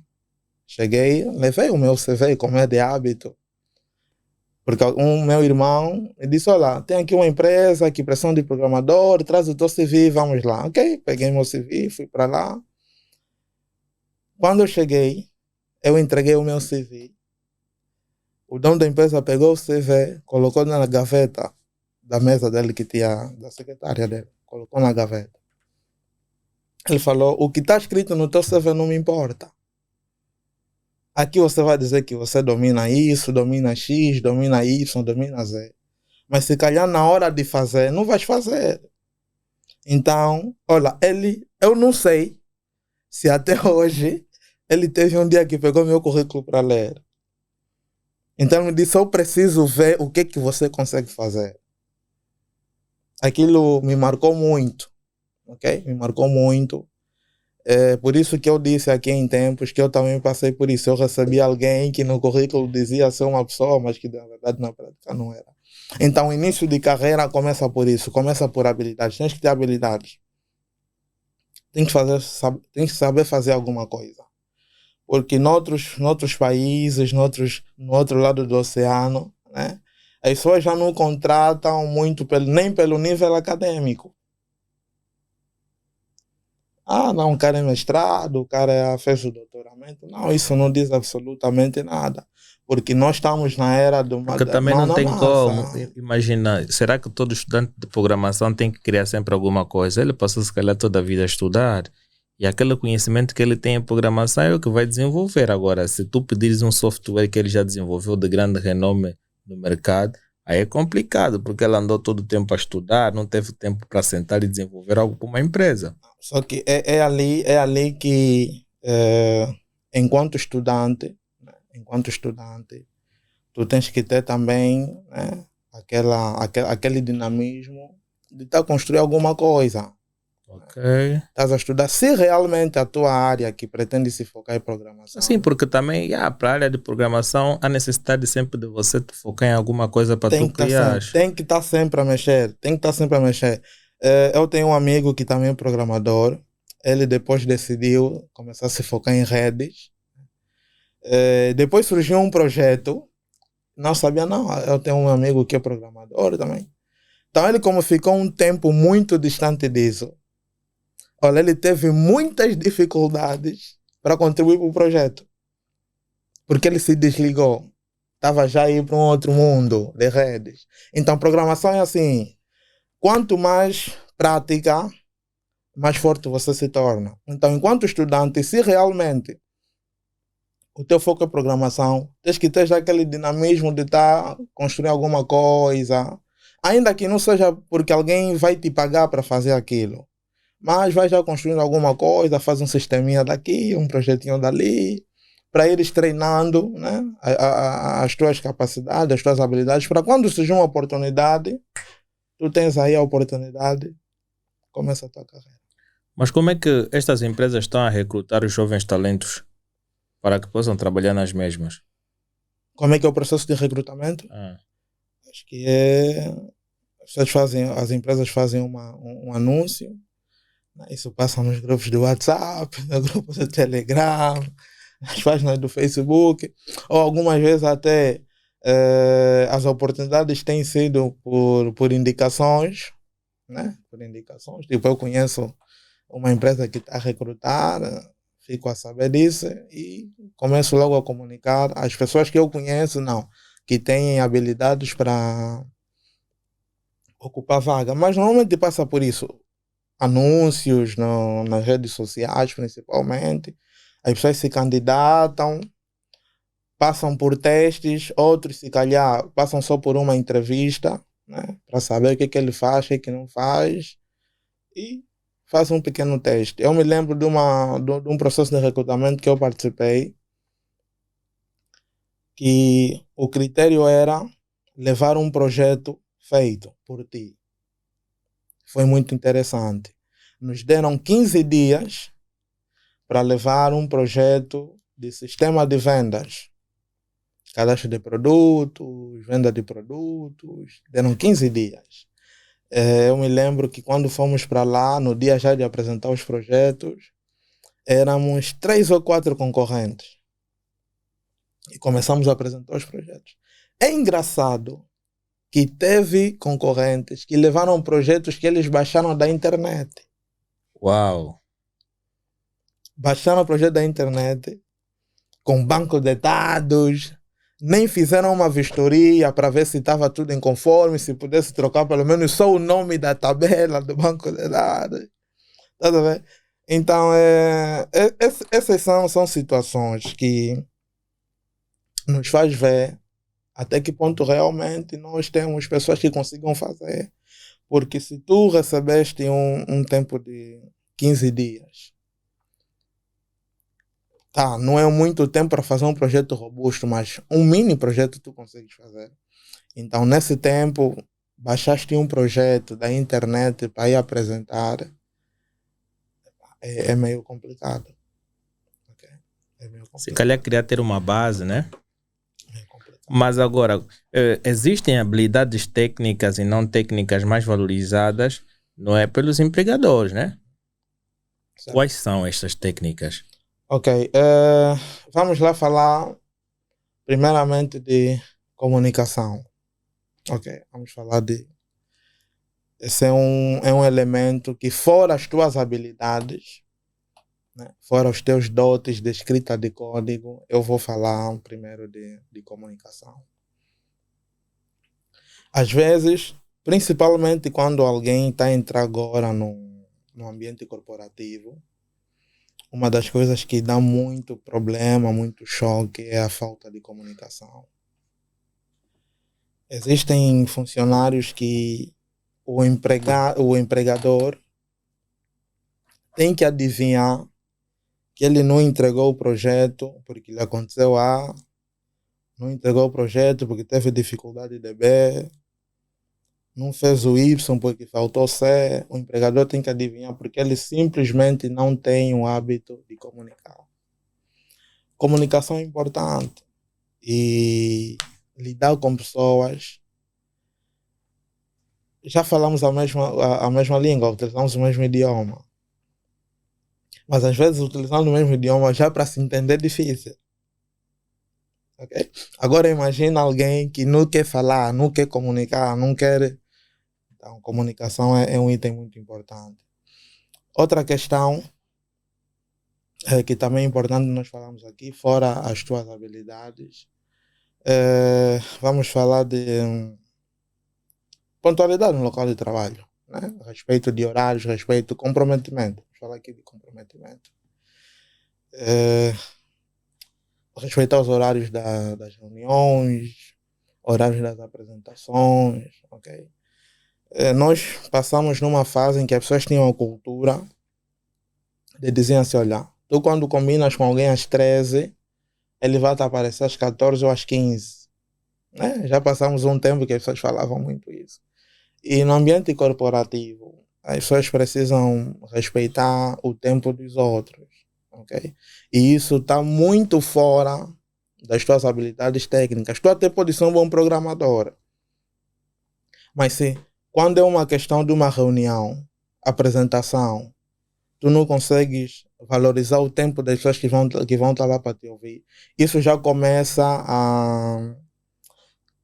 cheguei, levei o meu CV, como é de hábito. Porque meu irmão disse, olha, tem aqui uma empresa que precisa de programador, traz o teu CV, vamos lá. Ok, peguei meu CV, fui para lá. Quando eu cheguei, eu entreguei o meu CV. O dono da empresa pegou o CV, colocou na gaveta da mesa dele que tinha, da secretária dele, colocou na gaveta. Ele falou, o que está escrito no teu CV não me importa. Aqui você vai dizer que você domina isso, domina X, domina Y, domina Z. Mas se calhar na hora de fazer, não vais fazer. Então, olha, eu não sei se até hoje ele teve um dia que pegou meu currículo para ler. Então ele disse, eu preciso ver o que você consegue fazer. aquilo me marcou muito, ok? Me marcou muito. Por isso que eu disse aqui em tempos que eu também passei por isso. Eu recebi alguém que no currículo dizia ser uma pessoa, mas que na verdade na prática não era. Então o início de carreira começa por isso, começa por habilidades. Tens que ter habilidades. Tens que saber fazer alguma coisa. Porque noutros países, no outro lado do oceano, né, as pessoas já não contratam muito nem pelo nível acadêmico. Não, o cara é mestrado, o cara fez o doutoramento. Não, isso não diz absolutamente nada. Porque nós estamos na era do Porque também mão não na tem massa. como. Imagina, será que todo estudante de programação tem que criar sempre alguma coisa? Ele passou se calhar toda a vida a estudar. E aquele conhecimento que ele tem em programação é o que vai desenvolver. Agora, se tu pedires um software que ele já desenvolveu de grande renome no mercado, aí é complicado, porque ele andou todo o tempo a estudar, não teve tempo para sentar e desenvolver algo para uma empresa. Só que é ali que, enquanto estudante, né, tu tens que ter também, né, aquele dinamismo de estar a construir alguma coisa. Ok. Estás a estudar se realmente a tua área que pretende se focar em programação. Sim, porque também para a área de programação há necessidade sempre de você te focar em alguma coisa para tu criar. Tem que estar sempre a mexer. Eu tenho um amigo que também é programador. Ele depois decidiu começar a se focar em redes. Depois surgiu um projeto. Não sabia não. Eu tenho um amigo que é programador também. Então ele, como ficou um tempo muito distante disso, olha, ele teve muitas dificuldades para contribuir para o projeto. Porque ele se desligou. Estava já a ir para um outro mundo de redes. Então, programação é assim. Quanto mais prática, mais forte você se torna. Então, enquanto estudante, se realmente o teu foco é programação, tens que ter já aquele dinamismo de estar construindo alguma coisa. Ainda que não seja porque alguém vai te pagar para fazer aquilo. Mas vai já construindo alguma coisa, faz um sisteminha daqui, um projetinho dali, para ires treinando, né, as tuas capacidades, as tuas habilidades, para quando surgir uma oportunidade, tu tens aí a oportunidade, começa a tua carreira. Mas como é que estas empresas estão a recrutar os jovens talentos para que possam trabalhar nas mesmas? Como é que é o processo de recrutamento? Acho que as empresas fazem um anúncio. Isso passa nos grupos do WhatsApp, no grupo do Telegram, nas páginas do Facebook, ou algumas vezes até as oportunidades têm sido por indicações, né? Por indicações. Tipo, eu conheço uma empresa que está a recrutar, fico a saber disso e começo logo a comunicar às pessoas que eu conheço, que têm habilidades para ocupar vaga. Mas normalmente passa por isso. Anúncios nas redes sociais, principalmente. As pessoas se candidatam, passam por testes, outros, se calhar, passam só por uma entrevista, né, para saber o que ele faz, o que não faz, e fazem um pequeno teste. Eu me lembro de um processo de recrutamento que eu participei, que o critério era levar um projeto feito por ti. Foi muito interessante. Nos deram 15 dias para levar um projeto de sistema de vendas. Cadastro de produtos, venda de produtos. Deram 15 dias. Eu me lembro que quando fomos para lá, no dia já de apresentar os projetos, éramos 3 ou 4 concorrentes. E começamos a apresentar os projetos. É engraçado que teve concorrentes que levaram projetos que eles baixaram da internet. Uau! Baixaram o projeto da internet com banco de dados, nem fizeram uma vistoria para ver se estava tudo em conforme, se pudesse trocar pelo menos só o nome da tabela do banco de dados. Tá a ver? Então, essas são situações que nos faz ver até que ponto realmente nós temos pessoas que consigam fazer. Porque se tu recebeste um tempo de 15 dias, não é muito tempo para fazer um projeto robusto, mas um mini projeto tu consegues fazer. Então, nesse tempo, baixaste um projeto da internet para ir apresentar, é meio complicado. Okay? É meio complicado. Se calhar queria ter uma base, né? É complicado. Mas agora, existem habilidades técnicas e não técnicas mais valorizadas, não é, pelos empregadores, né? Certo. Quais são estas técnicas? Ok, vamos lá falar primeiramente de comunicação. Ok, vamos falar de... Esse é um elemento que, fora as tuas habilidades, né, fora os teus dotes de escrita de código, eu vou falar primeiro de comunicação. Às vezes, principalmente quando alguém está a entrar agora no ambiente corporativo, uma das coisas que dá muito problema, muito choque, é a falta de comunicação. Existem funcionários que o empregador tem que adivinhar que ele não entregou o projeto porque lhe aconteceu A, não entregou o projeto porque teve dificuldade de B, não fez o Y porque faltou C. O empregador tem que adivinhar porque ele simplesmente não tem o hábito de comunicar. Comunicação é importante e lidar com pessoas. Já falamos a mesma língua, utilizamos o mesmo idioma. Mas às vezes utilizando o mesmo idioma já para se entender é difícil. Okay? Agora imagina alguém que não quer falar, não quer comunicar, não quer... Então, comunicação é um item muito importante. Outra questão que também é importante nós falamos aqui, fora as tuas habilidades, vamos falar de pontualidade no local de trabalho, né? Respeito de horários, respeito, comprometimento. Vamos falar aqui de comprometimento. Respeitar os horários das reuniões, horários das apresentações, ok? Nós passamos numa fase em que as pessoas tinham a cultura de dizer assim, olha, tu quando combinas com alguém às 13, ele vai te aparecer às 14 ou às 15. Né? Já passamos um tempo que as pessoas falavam muito isso. E no ambiente corporativo, as pessoas precisam respeitar o tempo dos outros. Okay? E isso está muito fora das tuas habilidades técnicas. Tu até pode ser um bom programador. Mas se quando é uma questão de uma reunião, apresentação, tu não consegues valorizar o tempo das pessoas que vão estar lá para te ouvir, isso já começa a...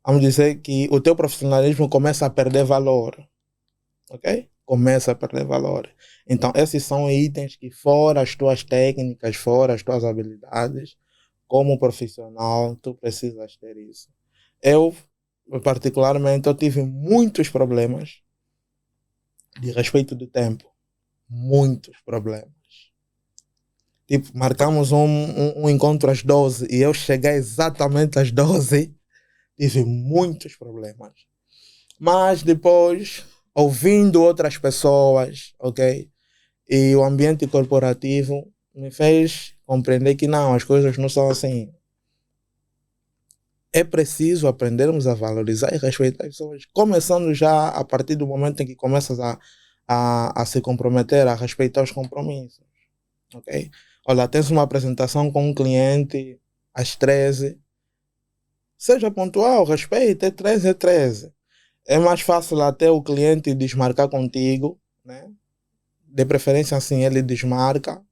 Vamos dizer que o teu profissionalismo começa a perder valor. Ok? Começa a perder valor. Então, esses são itens que, fora as tuas técnicas, fora as tuas habilidades, como profissional, tu precisas ter isso. Eu, particularmente, eu tive muitos problemas de respeito do tempo. Muitos problemas. Tipo, marcamos um encontro às 12 e eu cheguei exatamente às 12. Tive muitos problemas. Mas depois, ouvindo outras pessoas, ok? E o ambiente corporativo me fez compreender que não, as coisas não são assim. É preciso aprendermos a valorizar e respeitar as pessoas, começando já a partir do momento em que começas a se comprometer, a respeitar os compromissos. Ok? Olha, tens uma apresentação com um cliente às 13. Seja pontual, respeite, é 13, é 13. É mais fácil até o cliente desmarcar contigo, né? De preferência assim, ele desmarca,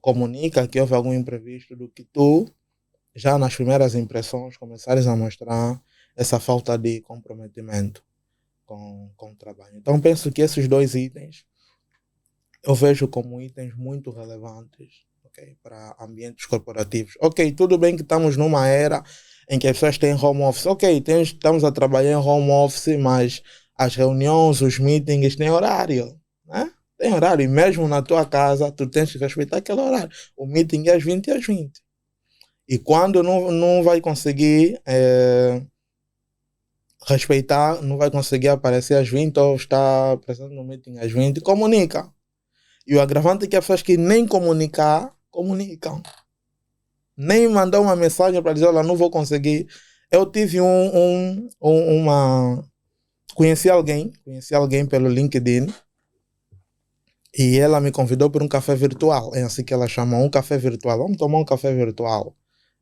comunica que houve algum imprevisto, do que tu, já nas primeiras impressões, começares a mostrar essa falta de comprometimento com o trabalho. Então penso que esses dois itens eu vejo como itens muito relevantes, okay, para ambientes corporativos. Ok, tudo bem que estamos numa era em que as pessoas têm home office. Ok, estamos a trabalhar em home office, mas as reuniões, os meetings têm horário, né? Tem horário, e mesmo na tua casa tu tens que respeitar aquele horário. O meeting é às 20 às 20. E quando não vai conseguir respeitar, não vai conseguir aparecer às 20 ou estar presente no meeting às 20, comunica. E o agravante é que as pessoas que nem comunicam. Nem mandar uma mensagem para dizer, olha, não vou conseguir. Eu tive uma conheci alguém pelo LinkedIn e ela me convidou para um café virtual. É assim que ela chama, um café virtual. Vamos tomar um café virtual.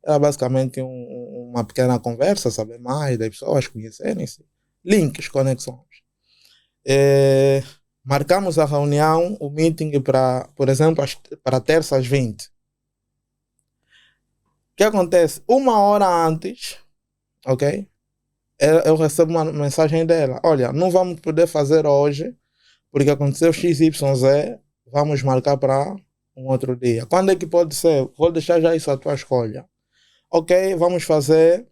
Era basicamente uma pequena conversa, saber mais das pessoas, conhecerem-se. Links, conexões. Marcamos a reunião, o meeting para, por exemplo, para terça às 20. O que acontece? 1 hora antes, ok? Eu recebo uma mensagem dela. Olha, não vamos poder fazer hoje, porque aconteceu XYZ, vamos marcar para um outro dia. Quando é que pode ser? Vou deixar já isso à tua escolha. Ok, vamos fazer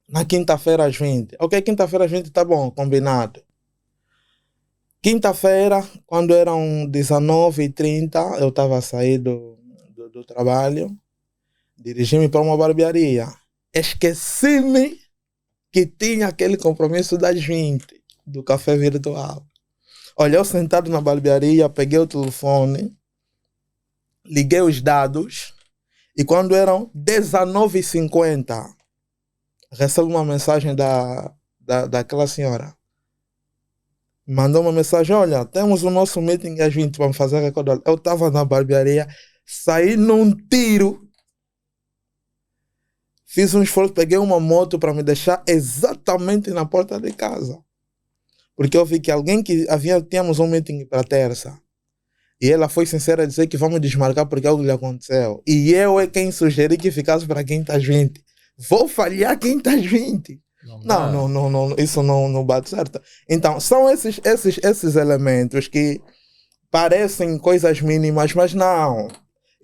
na quinta-feira às 20. Ok, quinta-feira às 20 tá bom, combinado. Quinta-feira, quando eram 19h30, eu estava a sair do trabalho, dirigi-me para uma barbearia. Esqueci-me que tinha aquele compromisso das 20 do café virtual. Olha, eu sentado na barbearia, peguei o telefone, liguei os dados e quando eram 19h50, recebo uma mensagem daquela senhora. Mandou uma mensagem, olha, temos o nosso meeting às 20, vamos fazer recorde. Eu estava na barbearia, saí num tiro, fiz um esforço, peguei uma moto para me deixar exatamente na porta de casa. Porque eu vi que tínhamos um meeting para terça. E ela foi sincera a dizer que vamos desmarcar porque algo lhe aconteceu. E eu é quem sugeri que ficasse para quinta às 20. Vou falhar quinta às 20. Não, isso não bate certo. Então, são esses elementos que parecem coisas mínimas, mas não.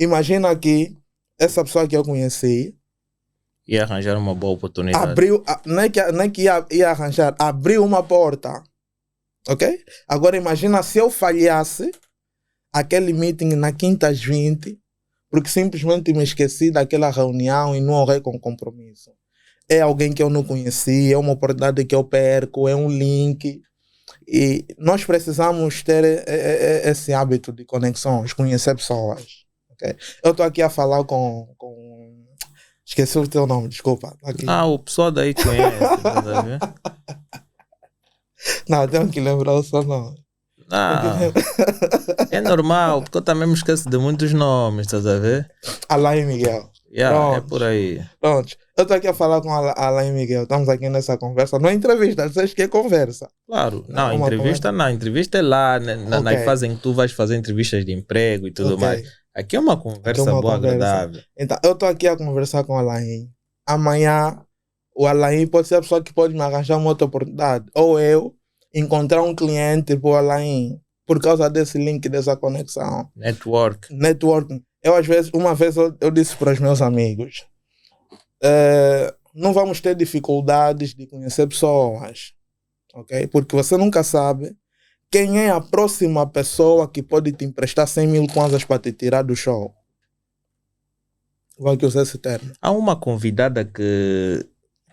Imagina que essa pessoa que eu conheci ia arranjar uma boa oportunidade. Não é que ia arranjar, abriu uma porta. Ok? Agora imagina se eu falhasse aquele meeting na quinta às 20, porque simplesmente me esqueci daquela reunião e não honrei com compromisso. É alguém que eu não conheci, é uma oportunidade que eu perco, é um link. E nós precisamos ter esse hábito de conexões, conhecer pessoas. Okay? Eu estou aqui a falar com... Esqueci o teu nome, desculpa. Aqui. O pessoal daí conhece, tá vendo? Não, tenho que lembrar o seu nome. É normal, porque eu também me esqueço de muitos nomes, estás a ver? Alain Miguel. É por aí. Pronto. Eu estou aqui a falar com Alain Miguel. Estamos aqui nessa conversa. Não é entrevista, dizes que é conversa. Claro. Não, entrevista não. Entrevista é lá, na fase em que tu vais fazer entrevistas de emprego e tudo mais. Aqui é uma conversa boa, agradável. Então, eu estou aqui a conversar com o Alain. Amanhã, o Alain pode ser a pessoa que pode me arranjar uma outra oportunidade. Ou eu encontrar um cliente para o Alain por causa desse link, dessa conexão. Networking. Eu, às vezes, uma vez eu disse para os meus amigos, não vamos ter dificuldades de conhecer pessoas, ok? Porque você nunca sabe quem é a próxima pessoa que pode te emprestar 100 mil kwanzas para te tirar do show. Vou aqui usar esse termo. Há uma convidada que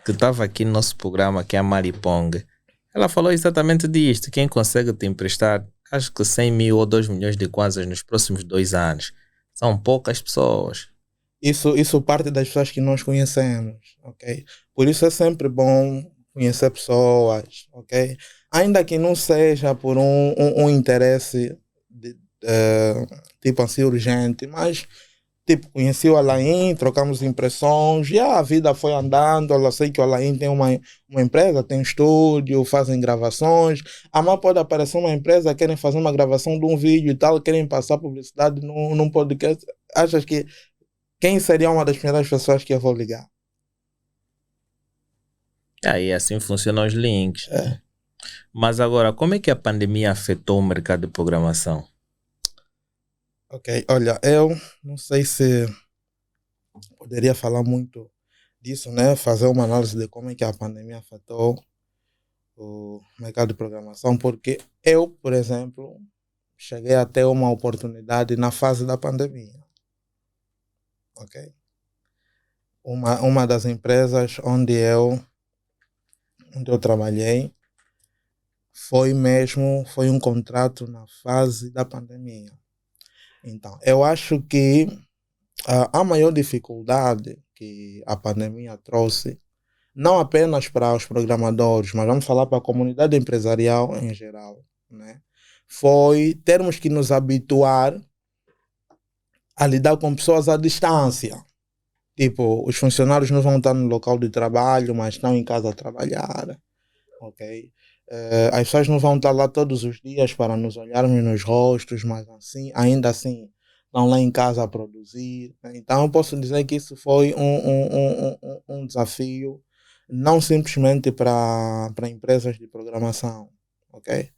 estava aqui no nosso programa, que é a Mari Pong. Ela falou exatamente disto. Quem consegue te emprestar, acho que 100 mil ou 2 milhões de kwanzas nos próximos 2 anos. São poucas pessoas. Isso parte das pessoas que nós conhecemos, ok? Por isso é sempre bom conhecer pessoas, ok? Ainda que não seja por um interesse tipo assim urgente, mas tipo, conheci o Alain, trocamos impressões, e a vida foi andando. Eu sei que o Alain tem uma empresa, tem um estúdio, fazem gravações. Amanhã pode aparecer uma empresa, querem fazer uma gravação de um vídeo e tal, querem passar publicidade num podcast. Achas que quem seria uma das primeiras pessoas que eu vou ligar? Aí assim funcionam os links. Mas agora, como é que a pandemia afetou o mercado de programação? Ok, olha, eu não sei se poderia falar muito disso, né? Fazer uma análise de como é que a pandemia afetou o mercado de programação, porque eu, por exemplo, cheguei a ter uma oportunidade na fase da pandemia. Ok? Uma das empresas onde eu trabalhei foi um contrato na fase da pandemia. Então, eu acho que a maior dificuldade que a pandemia trouxe não apenas para os programadores, mas vamos falar para a comunidade empresarial em geral, né? Foi termos que nos habituar a lidar com pessoas à distância. Tipo, os funcionários não vão estar no local de trabalho, mas estão em casa a trabalhar, ok? As pessoas não vão estar lá todos os dias para nos olharmos nos rostos, mas assim, ainda assim estão lá em casa a produzir, né? Então eu posso dizer que isso foi um desafio, não simplesmente para empresas de programação, ok?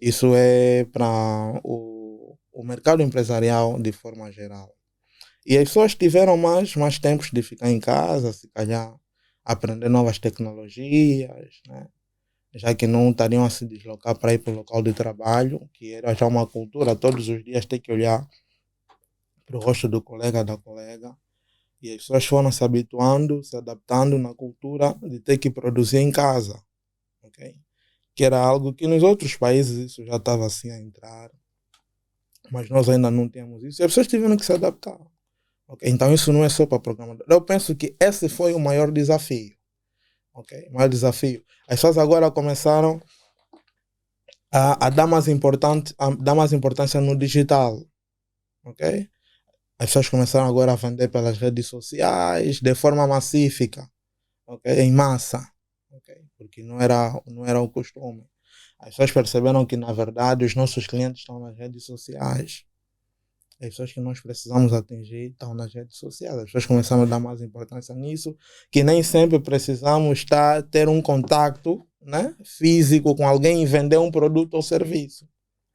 Isso é para o mercado empresarial de forma geral. E as pessoas tiveram mais tempos de ficar em casa, se calhar aprender novas tecnologias, né? Já que não estariam a se deslocar para ir para o local de trabalho, que era já uma cultura, todos os dias ter que olhar para o rosto do colega, da colega. E as pessoas foram se habituando, se adaptando na cultura de ter que produzir em casa, ok? Que era algo que nos outros países isso já estava assim a entrar, mas nós ainda não tínhamos isso. E as pessoas tiveram que se adaptar. Okay? Então isso não é só para programador. Eu penso que esse foi o maior desafio. Okay? O maior desafio. As pessoas agora começaram a dar mais importância no digital. Okay? As pessoas começaram agora a vender pelas redes sociais de forma massífica, okay? Em massa. Okay? Porque não era o costume. As pessoas perceberam que, na verdade, os nossos clientes estão nas redes sociais. As pessoas que nós precisamos atingir estão nas redes sociais. As pessoas começaram a dar mais importância nisso, que nem sempre precisamos ter um contato, né, físico com alguém e vender um produto ou serviço.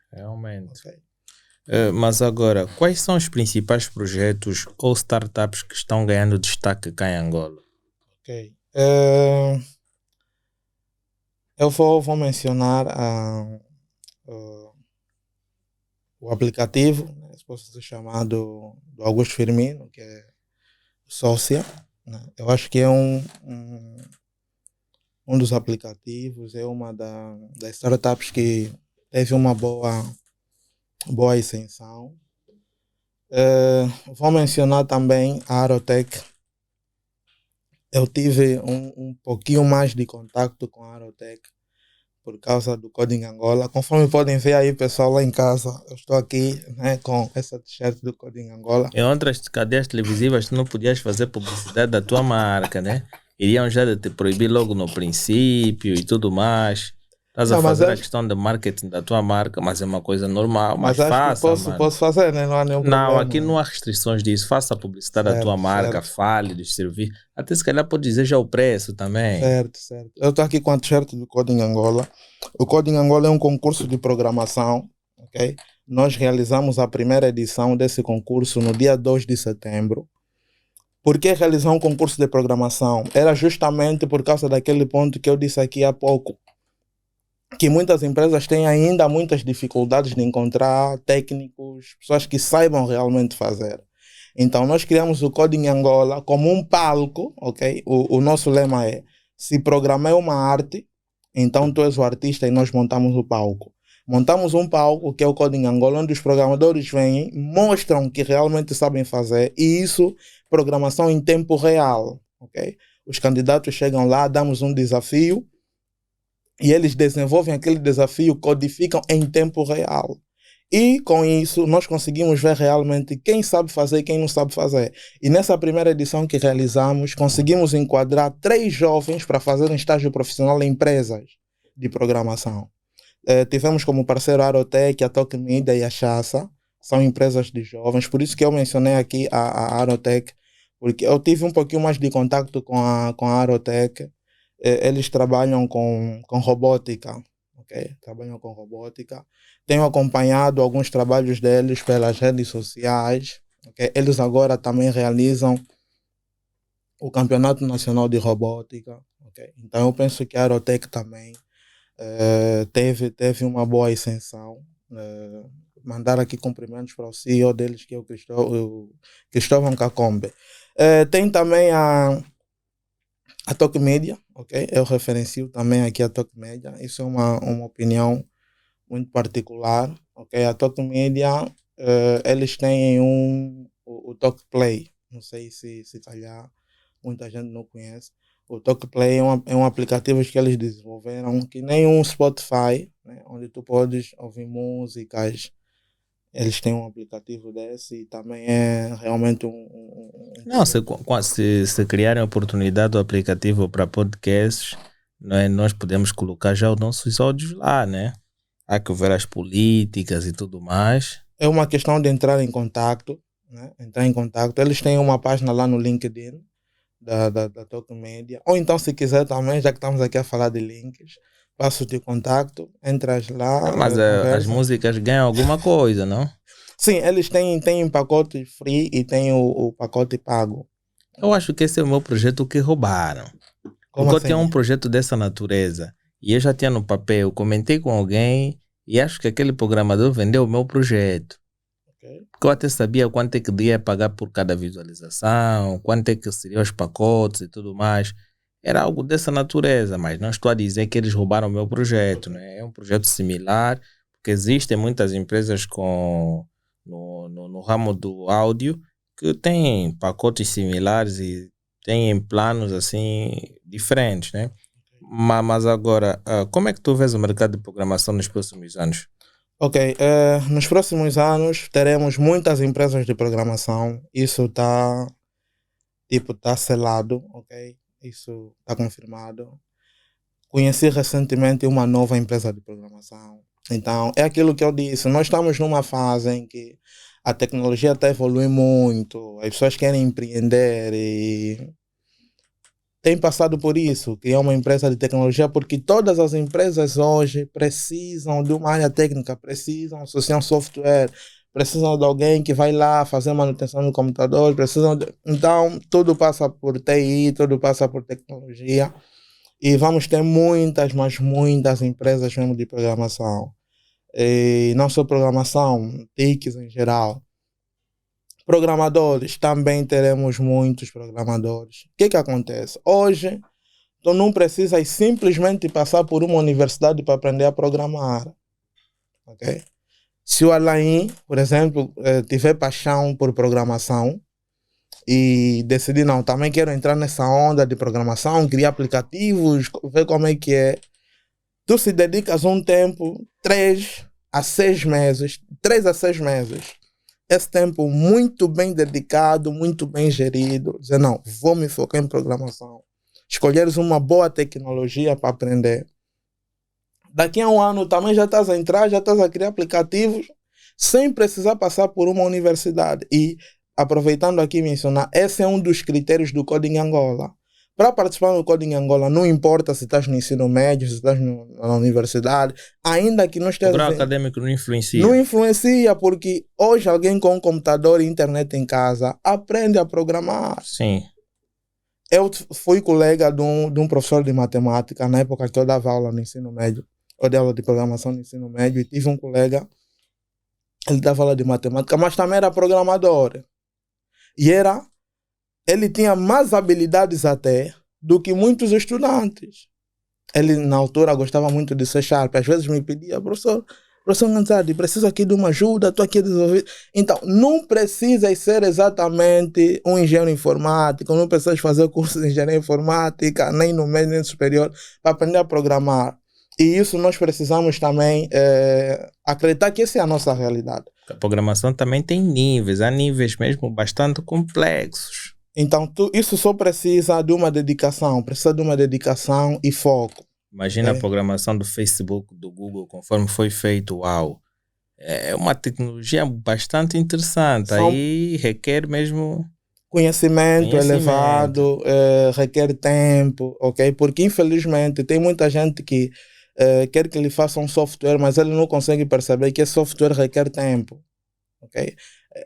Realmente. Okay. Mas agora, quais são os principais projetos ou startups que estão ganhando destaque cá em Angola? Ok. Eu vou mencionar o aplicativo, né, posso ser chamado do Augusto Firmino, que é Sócia. Né? Eu acho que é um dos aplicativos, é uma das startups que teve uma boa ascensão. Vou mencionar também a Arotec. Eu tive um pouquinho mais de contato com a Arotec por causa do Coding Angola. Conforme podem ver aí, pessoal, lá em casa, eu estou aqui, né, com essa t-shirt do Coding Angola. Em outras cadeias televisivas, tu não podias fazer publicidade da tua marca, né? Iriam já te proibir logo no princípio e tudo mais. Estás a fazer a questão de marketing da tua marca, mas é uma coisa normal. Mas acho que faça, mano. posso fazer, né? Não há nenhum Não, problema. aqui não há restrições disso. Faça a publicidade da tua marca, fale dos serviços. Até se calhar pode dizer já o preço também. Certo. Eu estou aqui com a t-shirt do Coding Angola. O Coding Angola é um concurso de programação, ok? Nós realizamos a primeira edição desse concurso no dia 2 de setembro. Por que realizar um concurso de programação? Era justamente por causa daquele ponto que eu disse aqui há pouco, que muitas empresas têm ainda muitas dificuldades de encontrar técnicos, pessoas que saibam realmente fazer. Então nós criamos o Coding Angola como um palco, ok? O nosso lema é: se programar é uma arte, então tu és o artista e nós montamos o palco. Montamos um palco que é o Coding Angola, onde os programadores vêm, mostram que realmente sabem fazer, e isso, programação em tempo real, ok? Os candidatos chegam lá, damos um desafio, e eles desenvolvem aquele desafio, codificam em tempo real. E com isso nós conseguimos ver realmente quem sabe fazer e quem não sabe fazer. E nessa primeira edição que realizamos, conseguimos enquadrar 3 jovens para fazer um estágio profissional em empresas de programação. Tivemos como parceiro a Arotec, a Toque Media e a Chassa. São empresas de jovens, por isso que eu mencionei aqui a Arotec, porque eu tive um pouquinho mais de contato com a Arotec. Eles trabalham com robótica, ok? Trabalham com robótica. Tenho acompanhado alguns trabalhos deles pelas redes sociais, ok? Eles agora também realizam o Campeonato Nacional de Robótica, ok? Então eu penso que a Aerotec também teve uma boa ascensão. Mandar aqui cumprimentos para o CEO deles, que é o Cristóvão Cacombe. Tem também a Toque Media, ok? Eu referencio também aqui a Toque Media. Isso é uma opinião muito particular, ok? A Toque Media, eles têm o Toque Play. Não sei se calhar muita gente não conhece. O Talkplay é um aplicativo que eles desenvolveram, que nem um Spotify, né, onde tu podes ouvir músicas. Eles têm um aplicativo desse e também é realmente um Não, projeto. se criarem a oportunidade do aplicativo para podcasts, não é, nós podemos colocar já os nossos áudios lá, né? Há que ver as políticas e tudo mais. É uma questão de entrar em contato, né? Entrar em contato. Eles têm uma página lá no LinkedIn da Talk Media. Ou então, se quiser também, já que estamos aqui a falar de links, passo-te o contato, entras lá, Mas as conversa. músicas ganham alguma coisa, não? Sim, eles têm pacote free e tem o pacote pago. Eu acho que esse é o meu projeto que roubaram. Como Porque eu tinha assim? um projeto dessa natureza e eu já tinha no papel, comentei com alguém e acho que aquele programador vendeu o meu projeto. Ok. Porque eu até sabia quanto é que ia pagar por cada visualização, quanto é que seriam os pacotes e tudo mais. Era algo dessa natureza, mas não estou a dizer que eles roubaram o meu projeto, né? É um projeto similar, porque existem muitas empresas no ramo do áudio que têm pacotes similares e têm planos assim diferentes, né? Mas agora, como é que tu vês o mercado de programação nos próximos anos? Ok, nos próximos anos teremos muitas empresas de programação. Isso está tá selado, ok? Isso está confirmado. Conheci recentemente uma nova empresa de programação. Então, é aquilo que eu disse. Nós estamos numa fase em que a tecnologia está evoluindo muito. As pessoas querem empreender e tem passado por isso, criar uma empresa de tecnologia, porque todas as empresas hoje precisam de uma área técnica, precisam associar um software, precisam de alguém que vai lá fazer manutenção no computador, então tudo passa por TI, tudo passa por tecnologia e vamos ter muitas, mas muitas empresas mesmo de programação. E não só programação, TICs em geral. Programadores, também teremos muitos programadores. O que acontece? Hoje, tu não precisas simplesmente passar por uma universidade para aprender a programar. Okay? Se o Alain, por exemplo, tiver paixão por programação e decidir, não, também quero entrar nessa onda de programação, criar aplicativos, ver como é que é, tu se dedicas um tempo, 3 a 6 meses, 3 a 6 meses. Esse tempo muito bem dedicado, muito bem gerido, dizer, não, vou me focar em programação. Escolheres uma boa tecnologia para aprender. Daqui a um ano também já estás a entrar, já estás a criar aplicativos sem precisar passar por uma universidade. E, aproveitando aqui mencionar, esse é um dos critérios do Coding Angola. Para participar do Coding Angola, não importa se estás no ensino médio, se estás na universidade, ainda que não O estejas grau em... acadêmico não Não influencia. influencia, porque hoje alguém com um computador e internet em casa aprende a programar. Sim. Eu fui colega de um professor de matemática na época que eu dava aula no ensino médio. Eu dei aula de programação no ensino médio e tive um colega, ele dava aula de matemática, mas também era programador. E ele tinha mais habilidades até do que muitos estudantes. Ele, na altura, gostava muito de C Sharp. Às vezes me pedia, professor Gonzalez, preciso aqui de uma ajuda, estou aqui a desenvolver. Então, não precisas ser exatamente um engenheiro informático, não precisas fazer curso de engenharia informática, nem no médio, nem no superior, para aprender a programar. E isso nós precisamos também acreditar que essa é a nossa realidade. A programação também tem níveis, há níveis mesmo bastante complexos. Então, isso só precisa de uma dedicação, e foco. Imagina a programação do Facebook, do Google, conforme foi feito, uau. É uma tecnologia bastante interessante, São aí requer mesmo conhecimento conhecimento. elevado, requer tempo, ok? Porque infelizmente tem muita gente que quer que lhe faça um software, mas ele não consegue perceber que esse software requer tempo, ok?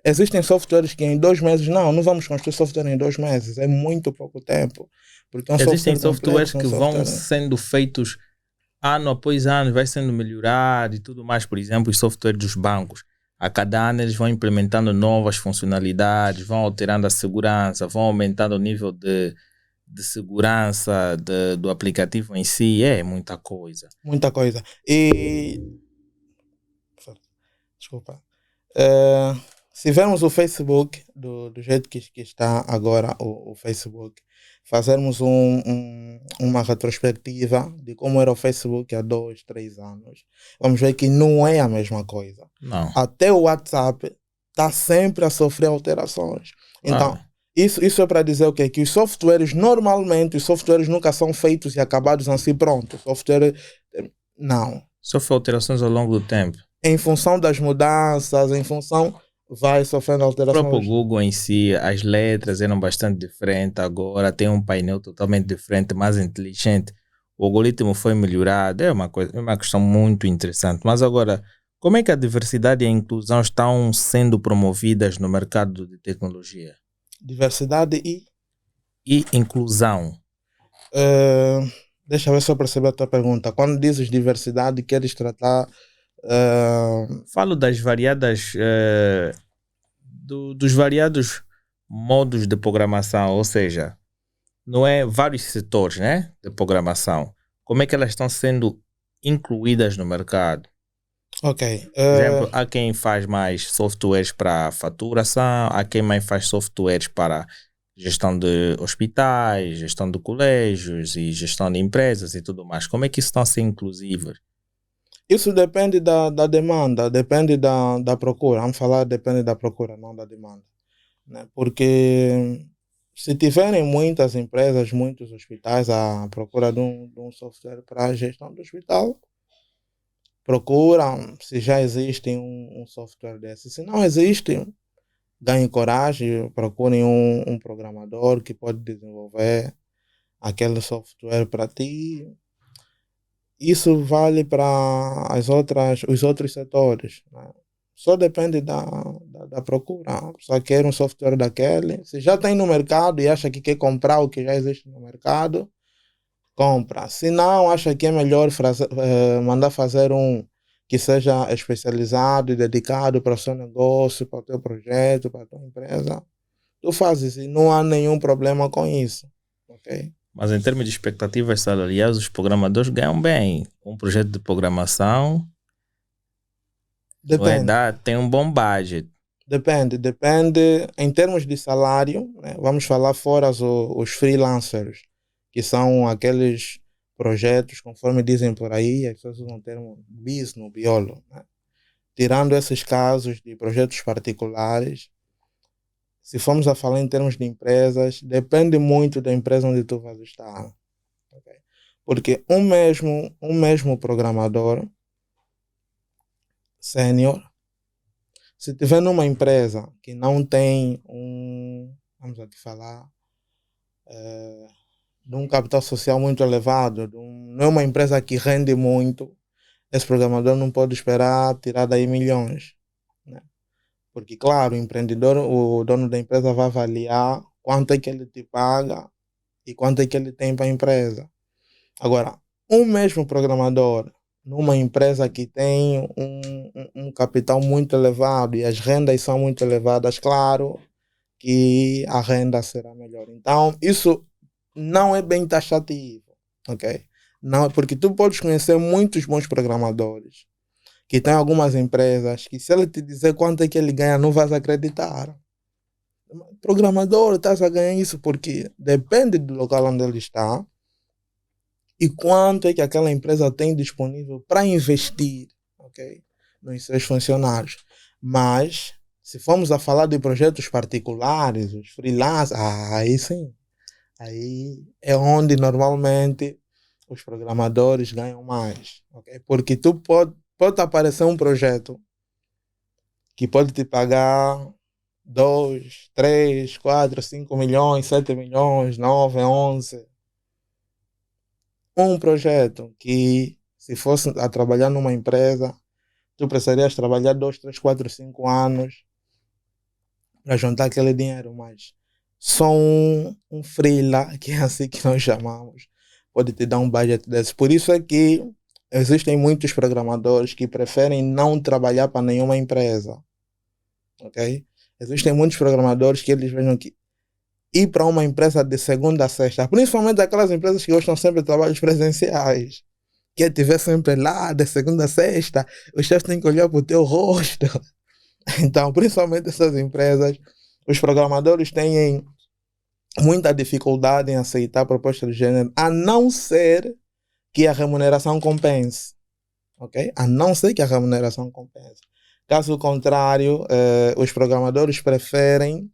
Existem softwares que em 2 meses, não vamos construir software em 2 meses, é muito pouco tempo, porque é um Existem software softwares complexo, um que vão software... sendo feitos ano após ano, vai sendo melhorado e tudo mais. Por exemplo, os softwares dos bancos. A cada ano eles vão implementando novas funcionalidades, vão alterando a segurança, vão aumentando o nível de segurança do aplicativo em si. É muita coisa. Muita coisa. E... Desculpa. Eh, Se vemos o Facebook do jeito que está agora o Facebook, fazermos uma retrospectiva de como era o Facebook há 2, 3 anos, vamos ver que não é a mesma coisa. Não. Até o WhatsApp está sempre a sofrer alterações. Então, Ah, isso é para dizer o quê? Que os softwares, normalmente, os softwares nunca são feitos e acabados assim, pronto. O software, não. sofre alterações ao longo do tempo. Em função das mudanças, em função, vai sofrendo O próprio alterações. Google em si, as letras eram bastante diferentes, agora tem um painel totalmente diferente, mais inteligente. O algoritmo foi melhorado, é uma questão muito interessante. Mas agora, como é que a diversidade e a inclusão estão sendo promovidas no mercado de tecnologia? Diversidade e... E inclusão. deixa eu ver se eu percebi a tua pergunta. Quando dizes diversidade, queres tratar... Falo das variadas, dos variados modos de programação, ou seja, não é vários setores, né, de programação. Como é que elas estão sendo incluídas no mercado? ok. Por exemplo, há quem faz mais softwares para faturação, há quem mais faz softwares para gestão de hospitais, gestão de colégios e gestão de empresas e tudo mais. Como é que isso está a ser inclusivo? Isso depende da demanda, depende da procura. Vamos falar, depende da procura, não da demanda. Né? Porque se tiverem muitas empresas, muitos hospitais à procura de um software para a gestão do hospital, procuram se já existe um software desse. Se não existe, ganhem coragem, procurem um programador que pode desenvolver aquele software para ti. Isso vale para os outros setores. Né? Só depende da procura. Só quer um software daquele. Se já tem no mercado e acha que quer comprar o que já existe no mercado, compra. Se não, acha que é melhor mandar fazer um que seja especializado e dedicado para o seu negócio, para o teu projeto, para a tua empresa, tu fazes e não há nenhum problema com isso. Ok? Mas em termos de expectativas salariais, os programadores ganham bem. Um projeto de programação Depende. tem um bom budget. Depende. Em termos de salário, né, vamos falar fora os freelancers, que são aqueles projetos, conforme dizem por aí, as pessoas usam o termo bis no biolo. Né? Tirando esses casos de projetos particulares, se formos a falar em termos de empresas, depende muito da empresa onde tu vais estar. Okay? Porque um mesmo programador sênior, se tiver numa empresa que não tem vamos aqui falar, de um capital social muito elevado, não é uma empresa que rende muito, esse programador não pode esperar tirar daí milhões. Né? Porque, claro, o empreendedor, o dono da empresa vai avaliar quanto é que ele te paga e quanto é que ele tem para a empresa. Agora, um mesmo programador numa empresa que tem um capital muito elevado e as rendas são muito elevadas, claro que a renda será melhor. Então, isso não é bem taxativo, ok? Não, porque tu podes conhecer muitos bons programadores que tem algumas empresas que se ele te dizer quanto é que ele ganha, não vais acreditar. Programador, estás a ganhar isso porque depende do local onde ele está e quanto é que aquela empresa tem disponível para investir, ok? Nos seus funcionários. Mas, se formos a falar de projetos particulares, os freelancers, aí sim. Aí é onde normalmente os programadores ganham mais, ok? Porque tu pode aparecer um projeto que pode te pagar 2, 3, 4, 5 milhões, 7 milhões, 9, 11. Um projeto que, se fosse a trabalhar numa empresa, tu precisarias trabalhar 2, 3, 4, 5 anos para juntar aquele dinheiro, mas só um freela, que é assim que nós chamamos, pode te dar um budget desse. Por isso é que existem muitos programadores que preferem não trabalhar para nenhuma empresa. Ok? Existem muitos programadores que eles vejam que ir para uma empresa de segunda a sexta, principalmente aquelas empresas que gostam sempre de trabalhos presenciais, que te ver sempre lá de segunda a sexta, o chefe tem que olhar para o teu rosto. Então, principalmente essas empresas, os programadores têm muita dificuldade em aceitar propostas de género, a não ser que a remuneração compense. Ok? A não ser que a remuneração compense. Caso contrário, os programadores preferem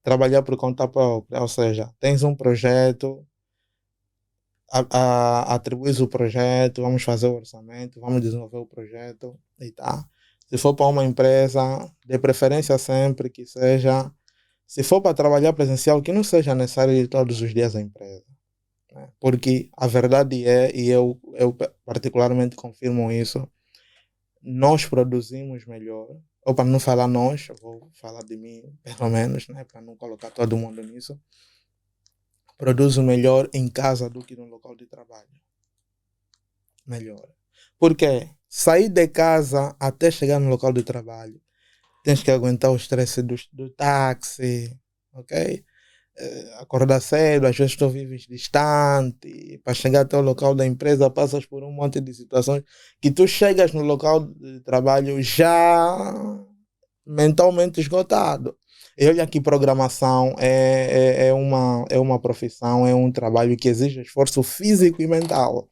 trabalhar por conta própria. Ou seja, tens um projeto, atribuis o projeto, vamos fazer o orçamento, vamos desenvolver o projeto e tá. Se for para uma empresa, de preferência sempre que seja, se for para trabalhar presencial, que não seja necessário ir todos os dias à empresa. Né? Porque a verdade é, e eu particularmente confirmo isso, nós produzimos melhor, ou para não falar nós, eu vou falar de mim, pelo menos, né? Para não colocar todo mundo nisso, produzo melhor em casa do que no local de trabalho. Melhor. Porque sair de casa até chegar no local de trabalho, tens que aguentar o estresse do táxi, ok? Acordar cedo, às vezes tu vives distante, para chegar até o local da empresa passas por um monte de situações que tu chegas no local de trabalho já mentalmente esgotado. E olha que programação é uma profissão, é um trabalho que exige esforço físico e mental.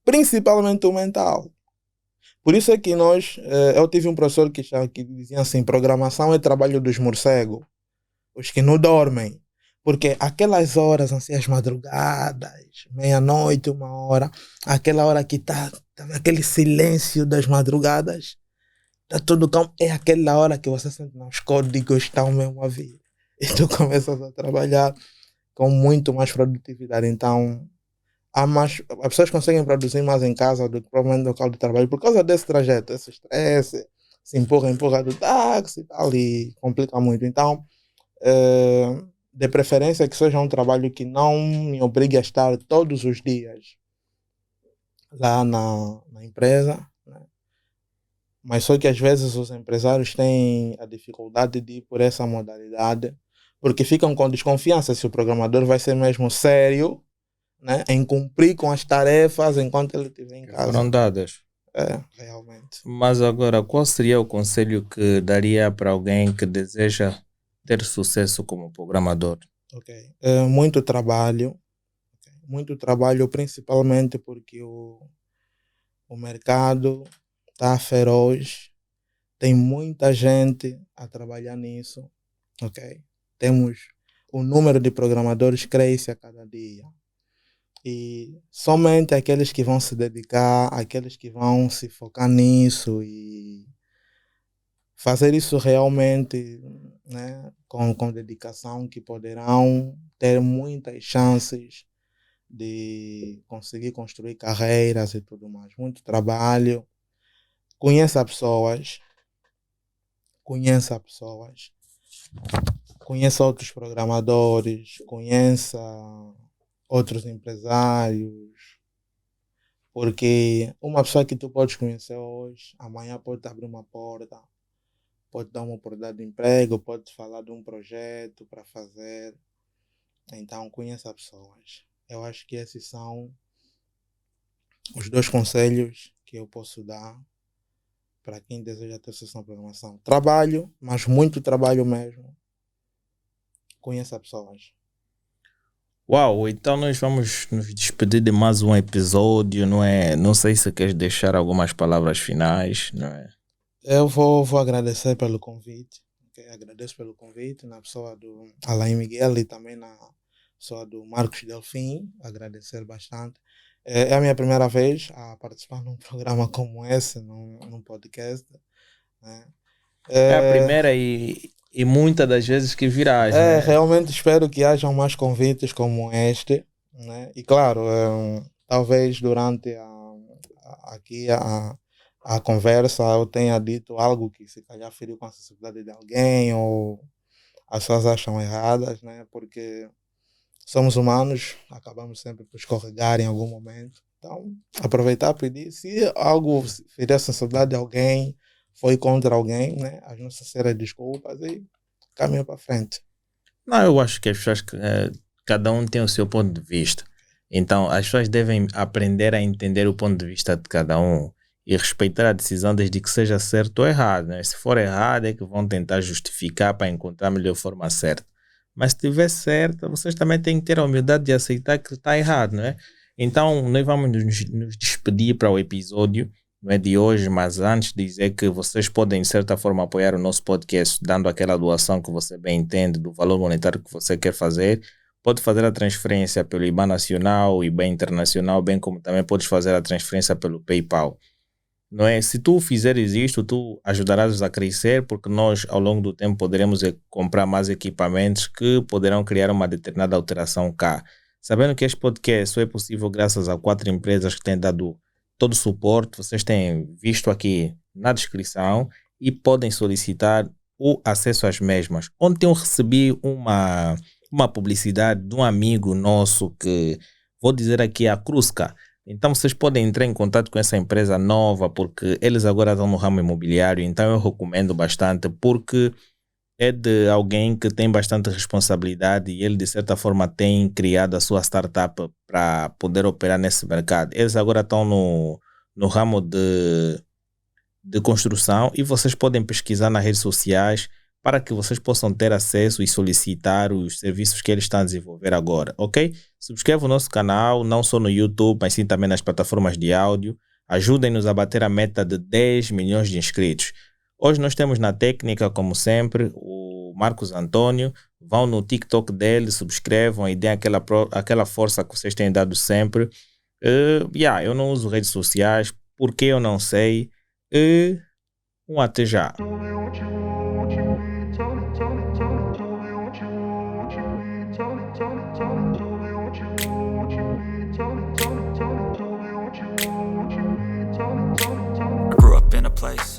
Principalmente o mental. Por isso é que eu tive um professor que dizia assim, programação é trabalho dos morcegos, os que não dormem. Porque aquelas horas, assim, as madrugadas, meia-noite, 1h, aquela hora que tá aquele silêncio das madrugadas, tá tudo calmo, é aquela hora que você sente os códigos estão mesmo a vir. E tu começas a trabalhar com muito mais produtividade. Então, as pessoas conseguem produzir mais em casa do que provavelmente no local de trabalho por causa desse trajeto, esse estresse, se empurra do táxi e tal, e complica muito. Então, de preferência que seja um trabalho que não me obrigue a estar todos os dias lá na empresa, né? Mas só que às vezes os empresários têm a dificuldade de ir por essa modalidade, porque ficam com desconfiança se o programador vai ser mesmo sério, né, em cumprir com as tarefas enquanto ele estiver em casa. Foram dadas. Realmente. Mas agora, qual seria o conselho que daria para alguém que deseja ter sucesso como programador? Ok. Muito trabalho, principalmente porque o mercado está feroz, tem muita gente a trabalhar nisso, ok? O número de programadores cresce a cada dia. E somente aqueles que vão se dedicar, aqueles que vão se focar nisso e fazer isso realmente, né, com dedicação, que poderão ter muitas chances de conseguir construir carreiras e tudo mais. Muito trabalho. Conheça pessoas. Conheça outros programadores. Conheça outros empresários, porque uma pessoa que tu podes conhecer hoje, amanhã pode te abrir uma porta, pode dar uma oportunidade de emprego, pode te falar de um projeto para fazer. Então, conheça pessoas. Eu acho que esses são os 2 conselhos que eu posso dar para quem deseja ter sucesso na programação. Trabalho, mas muito trabalho mesmo. Conheça pessoas. Uau, então nós vamos nos despedir de mais um episódio, não é? Não sei se queres deixar algumas palavras finais, não é? Eu vou agradecer pelo convite. Okay? Agradeço pelo convite na pessoa do Alain Miguel e também na pessoa do Marcos Delfim. Agradecer bastante. É a minha primeira vez a participar num programa como esse, num podcast. Né? É a primeira e muitas das vezes que virás, né? Realmente espero que hajam mais convites como este, né? E claro, talvez durante a conversa eu tenha dito algo que se calhar feriu com a sensibilidade de alguém ou as pessoas acham erradas, né? Porque somos humanos, acabamos sempre por escorregar em algum momento. Então, aproveitar e pedir, se algo ferir a sensibilidade de alguém, foi contra alguém, né? As nossas sinceras desculpas e caminho para frente. Não, eu acho que as pessoas, cada um tem o seu ponto de vista. Então, as pessoas devem aprender a entender o ponto de vista de cada um e respeitar a decisão desde que seja certo ou errado, né? Se for errado é que vão tentar justificar para encontrar a melhor forma certa. Mas se estiver certa, vocês também têm que ter a humildade de aceitar que está errado, não é? Então, nós vamos nos despedir para o episódio, não é de hoje, mas antes dizer que vocês podem, de certa forma, apoiar o nosso podcast, dando aquela doação que você bem entende do valor monetário que você quer fazer. Pode fazer a transferência pelo IBAN Nacional, IBAN Internacional, bem como também podes fazer a transferência pelo PayPal. Não é? Se tu fizeres isto, tu ajudarás a crescer, porque nós, ao longo do tempo, poderemos comprar mais equipamentos que poderão criar uma determinada alteração cá. Sabendo que este podcast só é possível graças a 4 empresas que têm dado todo o suporte, vocês têm visto aqui na descrição e podem solicitar o acesso às mesmas. Ontem eu recebi uma publicidade de um amigo nosso que, vou dizer aqui, a Cruzca. Então vocês podem entrar em contato com essa empresa nova, porque eles agora estão no ramo imobiliário, então eu recomendo bastante, porque é de alguém que tem bastante responsabilidade e ele de certa forma tem criado a sua startup para poder operar nesse mercado. Eles agora estão no ramo de construção e vocês podem pesquisar nas redes sociais para que vocês possam ter acesso e solicitar os serviços que eles estão a desenvolver agora, ok? Subscreva o nosso canal, não só no YouTube, mas sim também nas plataformas de áudio. Ajudem-nos a bater a meta de 10 milhões de inscritos. Hoje nós temos na técnica, como sempre, o Marcos Antônio. Vão no TikTok dele, subscrevam e deem aquela força que vocês têm dado sempre. Eu não uso redes sociais, porque eu não sei. Até já. I grew up in a place